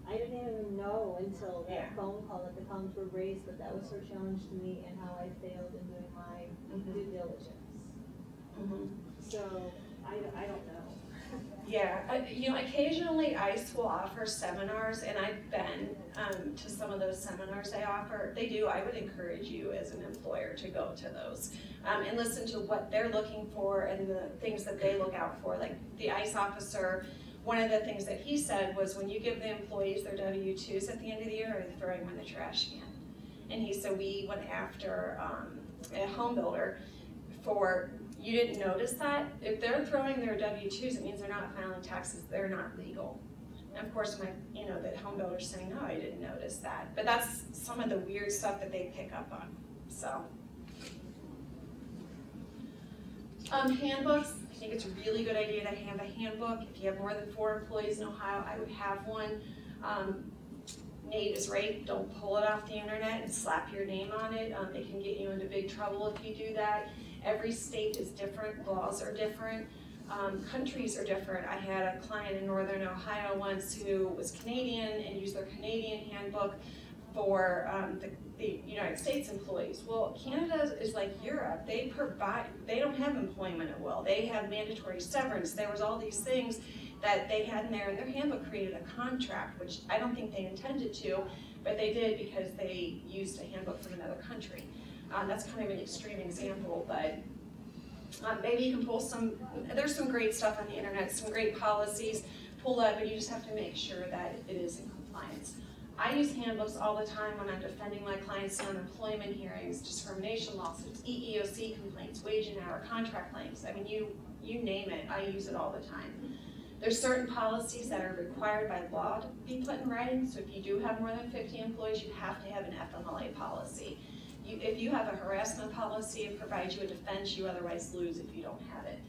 I didn't even know until that phone call that the columns were raised, but that was her challenge to me and how I failed in doing my due diligence. So I don't know. Yeah, you know, occasionally ICE will offer seminars, and I've been to some of those seminars they offer. They do. I would encourage you as an employer to go to those and listen to what they're looking for and the things that they look out for. Like the ICE officer, one of the things that he said was when you give the employees their W-2s at the end of the year, are they throwing them in the trash can? And he said we went after a home builder for, you didn't notice that? If they're throwing their W-2s, it means they're not filing taxes, they're not legal. And of course, the home builder's saying, no, I didn't notice that. But that's some of the weird stuff that they pick up on, so. Handbooks, I think it's a really good idea to have a handbook. If you have more than 4 employees in Ohio, I would have one. Nate is right, don't pull it off the internet and slap your name on it. It can get you into big trouble if you do that. Every state is different, laws are different, countries are different. I had a client in Northern Ohio once who was Canadian and used their Canadian handbook for the United States employees. Well, Canada is like Europe. They don't have employment at will. They have mandatory severance. There was all these things that they had in there, and their handbook created a contract, which I don't think they intended to, but they did because they used a handbook from another country. That's kind of an extreme example, but maybe you can pull there's some great stuff on the internet, some great policies, pull up, but you just have to make sure that it is in compliance. I use handbooks all the time when I'm defending my clients in unemployment hearings, discrimination lawsuits, EEOC complaints, wage and hour, contract claims. I mean, you name it, I use it all the time. There's certain policies that are required by law to be put in writing, so if you do have more than 50 employees, you have to have an FMLA policy. If you have a harassment policy, it provides you a defense, you otherwise lose if you don't have it.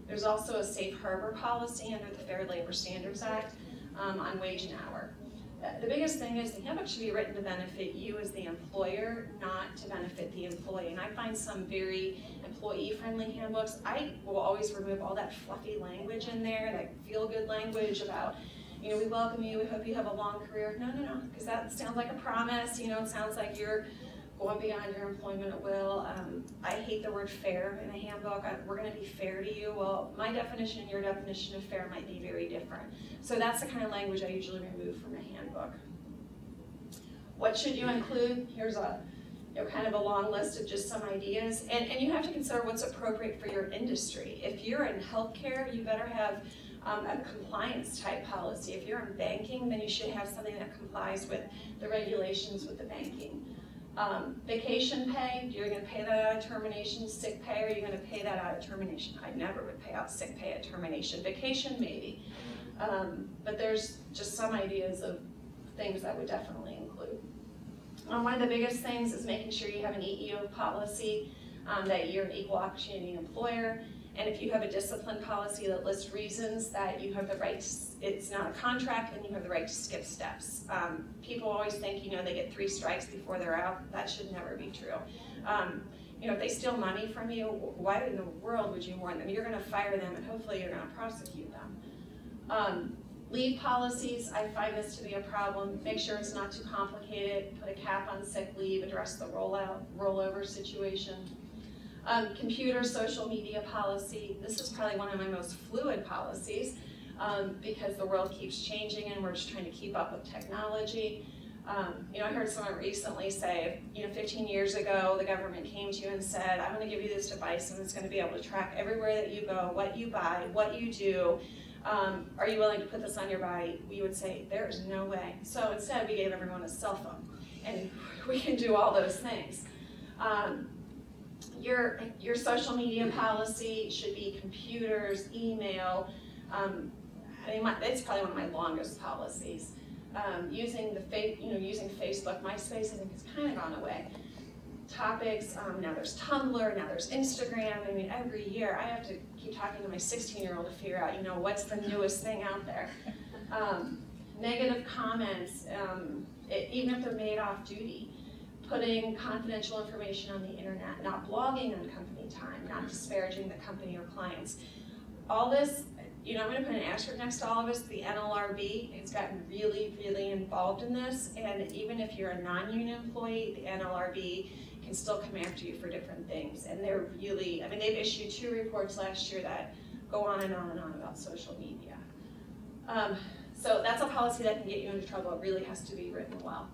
There's also a safe harbor policy under the Fair Labor Standards Act on wage and hour. The biggest thing is the handbook should be written to benefit you as the employer, not to benefit the employee. And I find some very employee-friendly handbooks. I will always remove all that fluffy language in there, that feel-good language about, we welcome you, we hope you have a long career. No, because that sounds like a promise. It sounds like you're going beyond your employment at will. I hate the word fair in a handbook. We're going to be fair to you. Well, my definition and your definition of fair might be very different. So that's the kind of language I usually remove from a handbook. What should you include? Here's a kind of a long list of just some ideas. And you have to consider what's appropriate for your industry. If you're in healthcare, you better have a compliance type policy. If you're in banking, then you should have something that complies with the regulations with the banking. Vacation pay, you're going to pay that out of termination. Sick pay, are you going to pay that out of termination? I never would pay out sick pay at termination. Vacation, maybe. But there's just some ideas of things that would definitely include. One of the biggest things is making sure you have an EEO policy, that you're an equal opportunity employer. And if you have a discipline policy that lists reasons that you have the right to, it's not a contract, and you have the right to skip steps. People always think, you know, they get 3 strikes before they're out. That should never be true. You know, if they steal money from you, why in the world would you warn them? You're gonna fire them, and hopefully you're gonna prosecute them. Leave policies, I find this to be a problem. Make sure it's not too complicated. Put a cap on sick leave, address the rollover situation. Computer social media policy. This is probably one of my most fluid policies because the world keeps changing and we're just trying to keep up with technology. You know, I heard someone recently say, you know, 15 years ago, the government came to you and said, I'm going to give you this device and it's going to be able to track everywhere that you go, what you buy, what you do. Are you willing to put this on your body? We would say, there is no way. So instead, we gave everyone a cell phone, and we can do all those things. Your social media policy should be computers, email. I mean, it's probably one of my longest policies. Using Facebook, MySpace, I think has kind of gone away. Topics, now there's Tumblr, now there's Instagram. I mean, every year I have to keep talking to my 16-year-old to figure out, you know, what's the newest thing out there. Negative comments, even if they're made off duty. Putting confidential information on the internet, not blogging on company time, not disparaging the company or clients. All this, you know, I'm going to put an asterisk next to all of us. The NLRB has gotten really, really involved in this, and even if you're a non-union employee, the NLRB can still come after you for different things. And they're really, I mean, they've issued 2 reports last year that go on and on and on about social media. So that's a policy that can get you into trouble. It really has to be written well.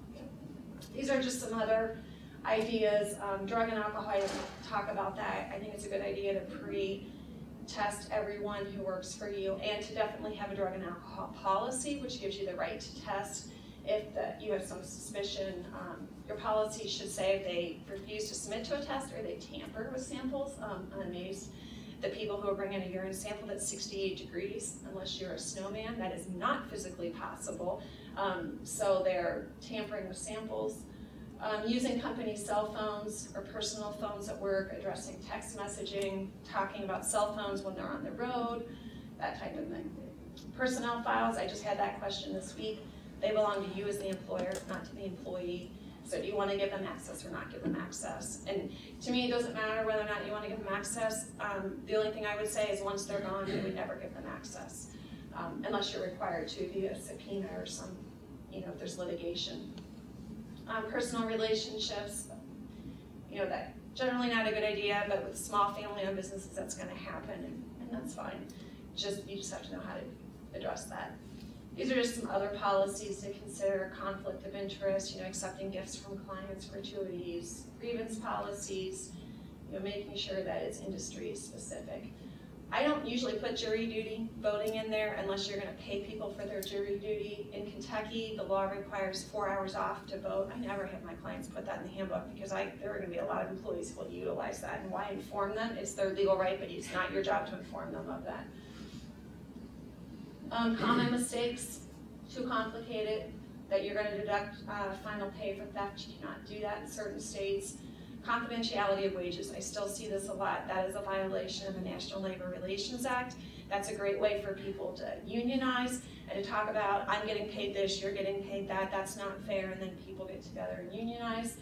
These are just some other ideas. Drug and alcohol, I didn't talk about that. I think it's a good idea to pre-test everyone who works for you, and to definitely have a drug and alcohol policy, which gives you the right to test if you have some suspicion. Your policy should say if they refuse to submit to a test or they tamper with samples. I'm amazed that people who are bringing a urine sample that's 68 degrees, unless you're a snowman, that is not physically possible. So they're tampering with samples. Using company cell phones or personal phones at work, addressing text messaging, talking about cell phones when they're on the road, that type of thing. Personnel files, I just had that question this week. They belong to you as the employer, not to the employee. So do you want to give them access or not give them access? And to me, it doesn't matter whether or not you want to give them access. The only thing I would say is once they're gone, we would never give them access, unless you're required to via subpoena or some, you know, if there's litigation. Personal relationships, you know, that generally not a good idea, but with small family-owned businesses, that's going to happen, and that's fine. You just have to know how to address that. These are just some other policies to consider: conflict of interest, you know, accepting gifts from clients, gratuities, grievance policies, you know, making sure that it's industry specific. I don't usually put jury duty voting in there unless you're going to pay people for their jury duty. In Kentucky, the law requires 4 hours off to vote. I never have my clients put that in the handbook because there are going to be a lot of employees who will utilize that. And why inform them? It's their legal right, but it's not your job to inform them of that. Common mistakes, too complicated, that you're going to deduct final pay for theft. You cannot do that in certain states. Confidentiality of wages, I still see this a lot. That is a violation of the National Labor Relations Act. That's a great way for people to unionize and to talk about, I'm getting paid this, you're getting paid that, that's not fair, and then people get together and unionize.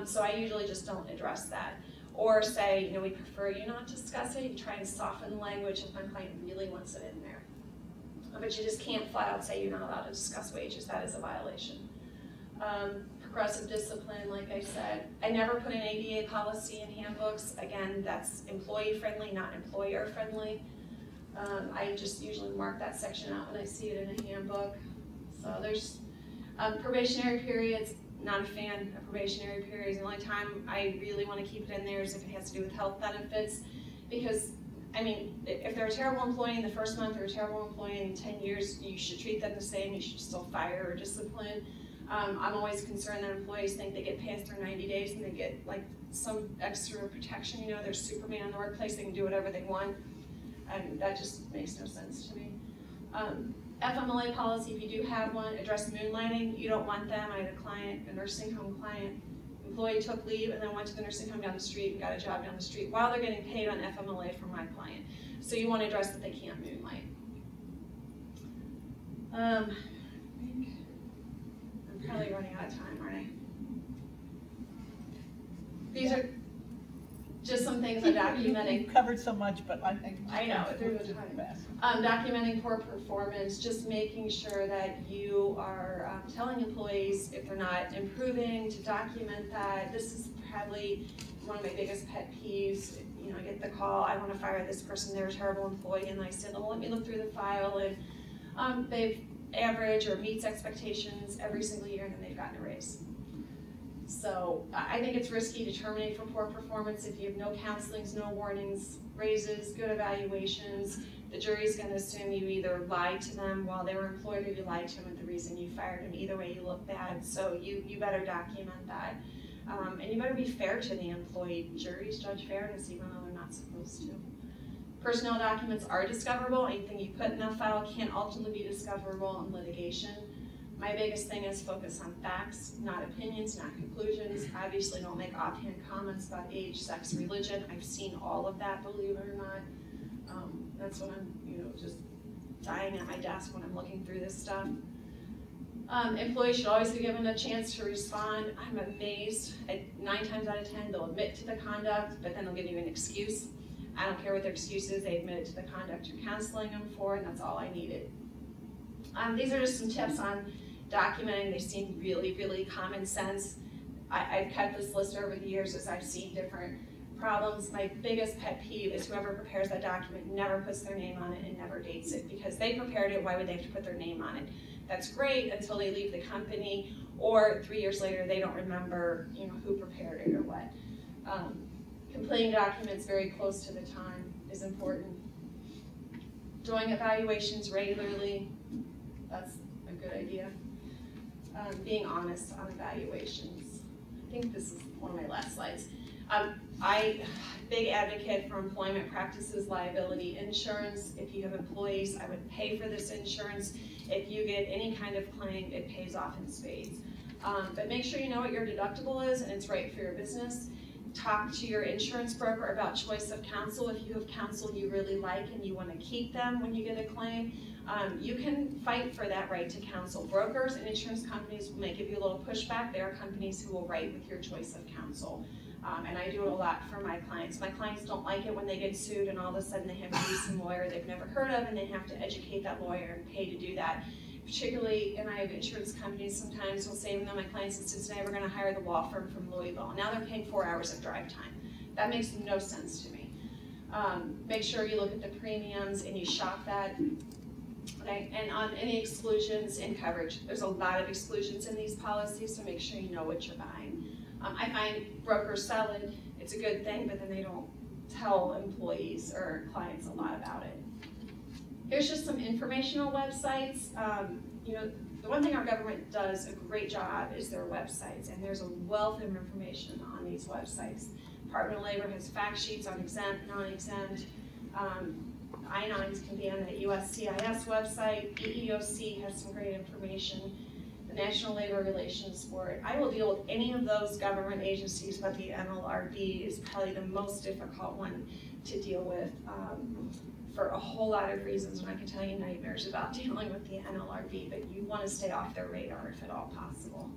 So I usually just don't address that. Or say, you know, we prefer you not discuss it. You try and soften the language if my client really wants it in there. But you just can't flat out say you're not allowed to discuss wages. That is a violation. Progressive discipline, like I said. I never put an ADA policy in handbooks. Again, that's employee-friendly, not employer-friendly. I just usually mark that section out when I see it in a handbook. So there's probationary periods. Not a fan of probationary periods. The only time I really want to keep it in there is if it has to do with health benefits. Because, I mean, if they're a terrible employee in the first month or a terrible employee in 10 years, you should treat them the same. You should still fire or discipline. I'm always concerned that employees think they get past their 90 days and they get like some extra protection. You know, they're Superman in the workplace, they can do whatever they want. And that just makes no sense to me. FMLA policy, if you do have one, address moonlighting. You don't want them. I had a client, a nursing home client, employee took leave and then went to the nursing home down the street and got a job down the street while they're getting paid on FMLA from my client. So you want to address that they can't moonlight. I think I'm probably running out of time, aren't I? These are just some things I'm documenting. You've covered so much, but I think I know, through the time. Documenting poor performance, just making sure that you are telling employees if they're not improving, to document that. This is probably one of my biggest pet peeves. You know, I get the call, I want to fire this person, they're a terrible employee, and I said, well, let me look through the file, and they've average or meets expectations every single year, and then they've gotten a raise. So I think it's risky to terminate for poor performance if you have no counselings, no warnings, raises, good evaluations. The jury's going to assume you either lied to them while they were employed or you lied to them at the reason you fired them. Either way, you look bad. So you better document that. And you better be fair to the employee. Juries judge fairness even though they're not supposed to. Personnel documents are discoverable. Anything you put in that file can ultimately be discoverable in litigation. My biggest thing is focus on facts, not opinions, not conclusions. Obviously don't make offhand comments about age, sex, religion. I've seen all of that, believe it or not. That's when I'm, just dying at my desk when I'm looking through this stuff. Employees should always be given a chance to respond. I'm amazed. 9 times out of 10, they'll admit to the conduct, but then they'll give you an excuse. I don't care what their excuse is. They admit it to the conduct you're counseling them for, and that's all I needed. These are just some tips on documenting. They seem really, really common sense. I've kept this list over the years as I've seen different problems. My biggest pet peeve is whoever prepares that document never puts their name on it and never dates it, because they prepared it, why would they have to put their name on it? That's great until they leave the company, or 3 years later they don't remember who prepared it or what. Completing documents very close to the time is important. Doing evaluations regularly, that's a good idea. Being honest on evaluations. I think this is one of my last slides. Big advocate for employment practices liability insurance. If you have employees, I would pay for this insurance. If you get any kind of claim, it pays off in spades. But make sure you know what your deductible is and it's right for your business. Talk to your insurance broker about choice of counsel. If you have counsel you really like and you want to keep them when you get a claim, you can fight for that right to counsel. Brokers and insurance companies may give you a little pushback. There are companies who will write with your choice of counsel. And I do it a lot for my clients. My clients don't like it when they get sued and all of a sudden they have to use some lawyer they've never heard of and they have to educate that lawyer and pay to do that. Particularly, and I have insurance companies sometimes will say, no, my clients in Cincinnati, we're going to hire the law firm from Louisville. Now they're paying 4 hours of drive time. That makes no sense to me. Make sure you look at the premiums and you shop that. Okay, and on any exclusions in coverage, there's a lot of exclusions in these policies, so make sure you know what you're buying. I find brokers sell it, it's a good thing, but then they don't tell employees or clients a lot about it. Here's just some informational websites. The one thing our government does a great job is their websites, and there's a wealth of information on these websites. Department of Labor has fact sheets on exempt, non-exempt. I-9s can be on the USCIS website. EEOC has some great information. The National Labor Relations Board. I will deal with any of those government agencies, but the NLRB is probably the most difficult one to deal with for a whole lot of reasons, and I can tell you nightmares about dealing with the NLRB, but you want to stay off their radar if at all possible.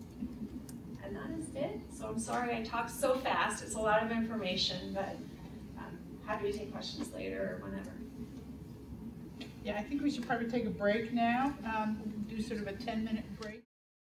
And that is it. So I'm sorry I talked so fast. It's a lot of information, but I'm happy to take questions later or whenever. Yeah, I think we should probably take a break now. Do sort of a 10-minute break.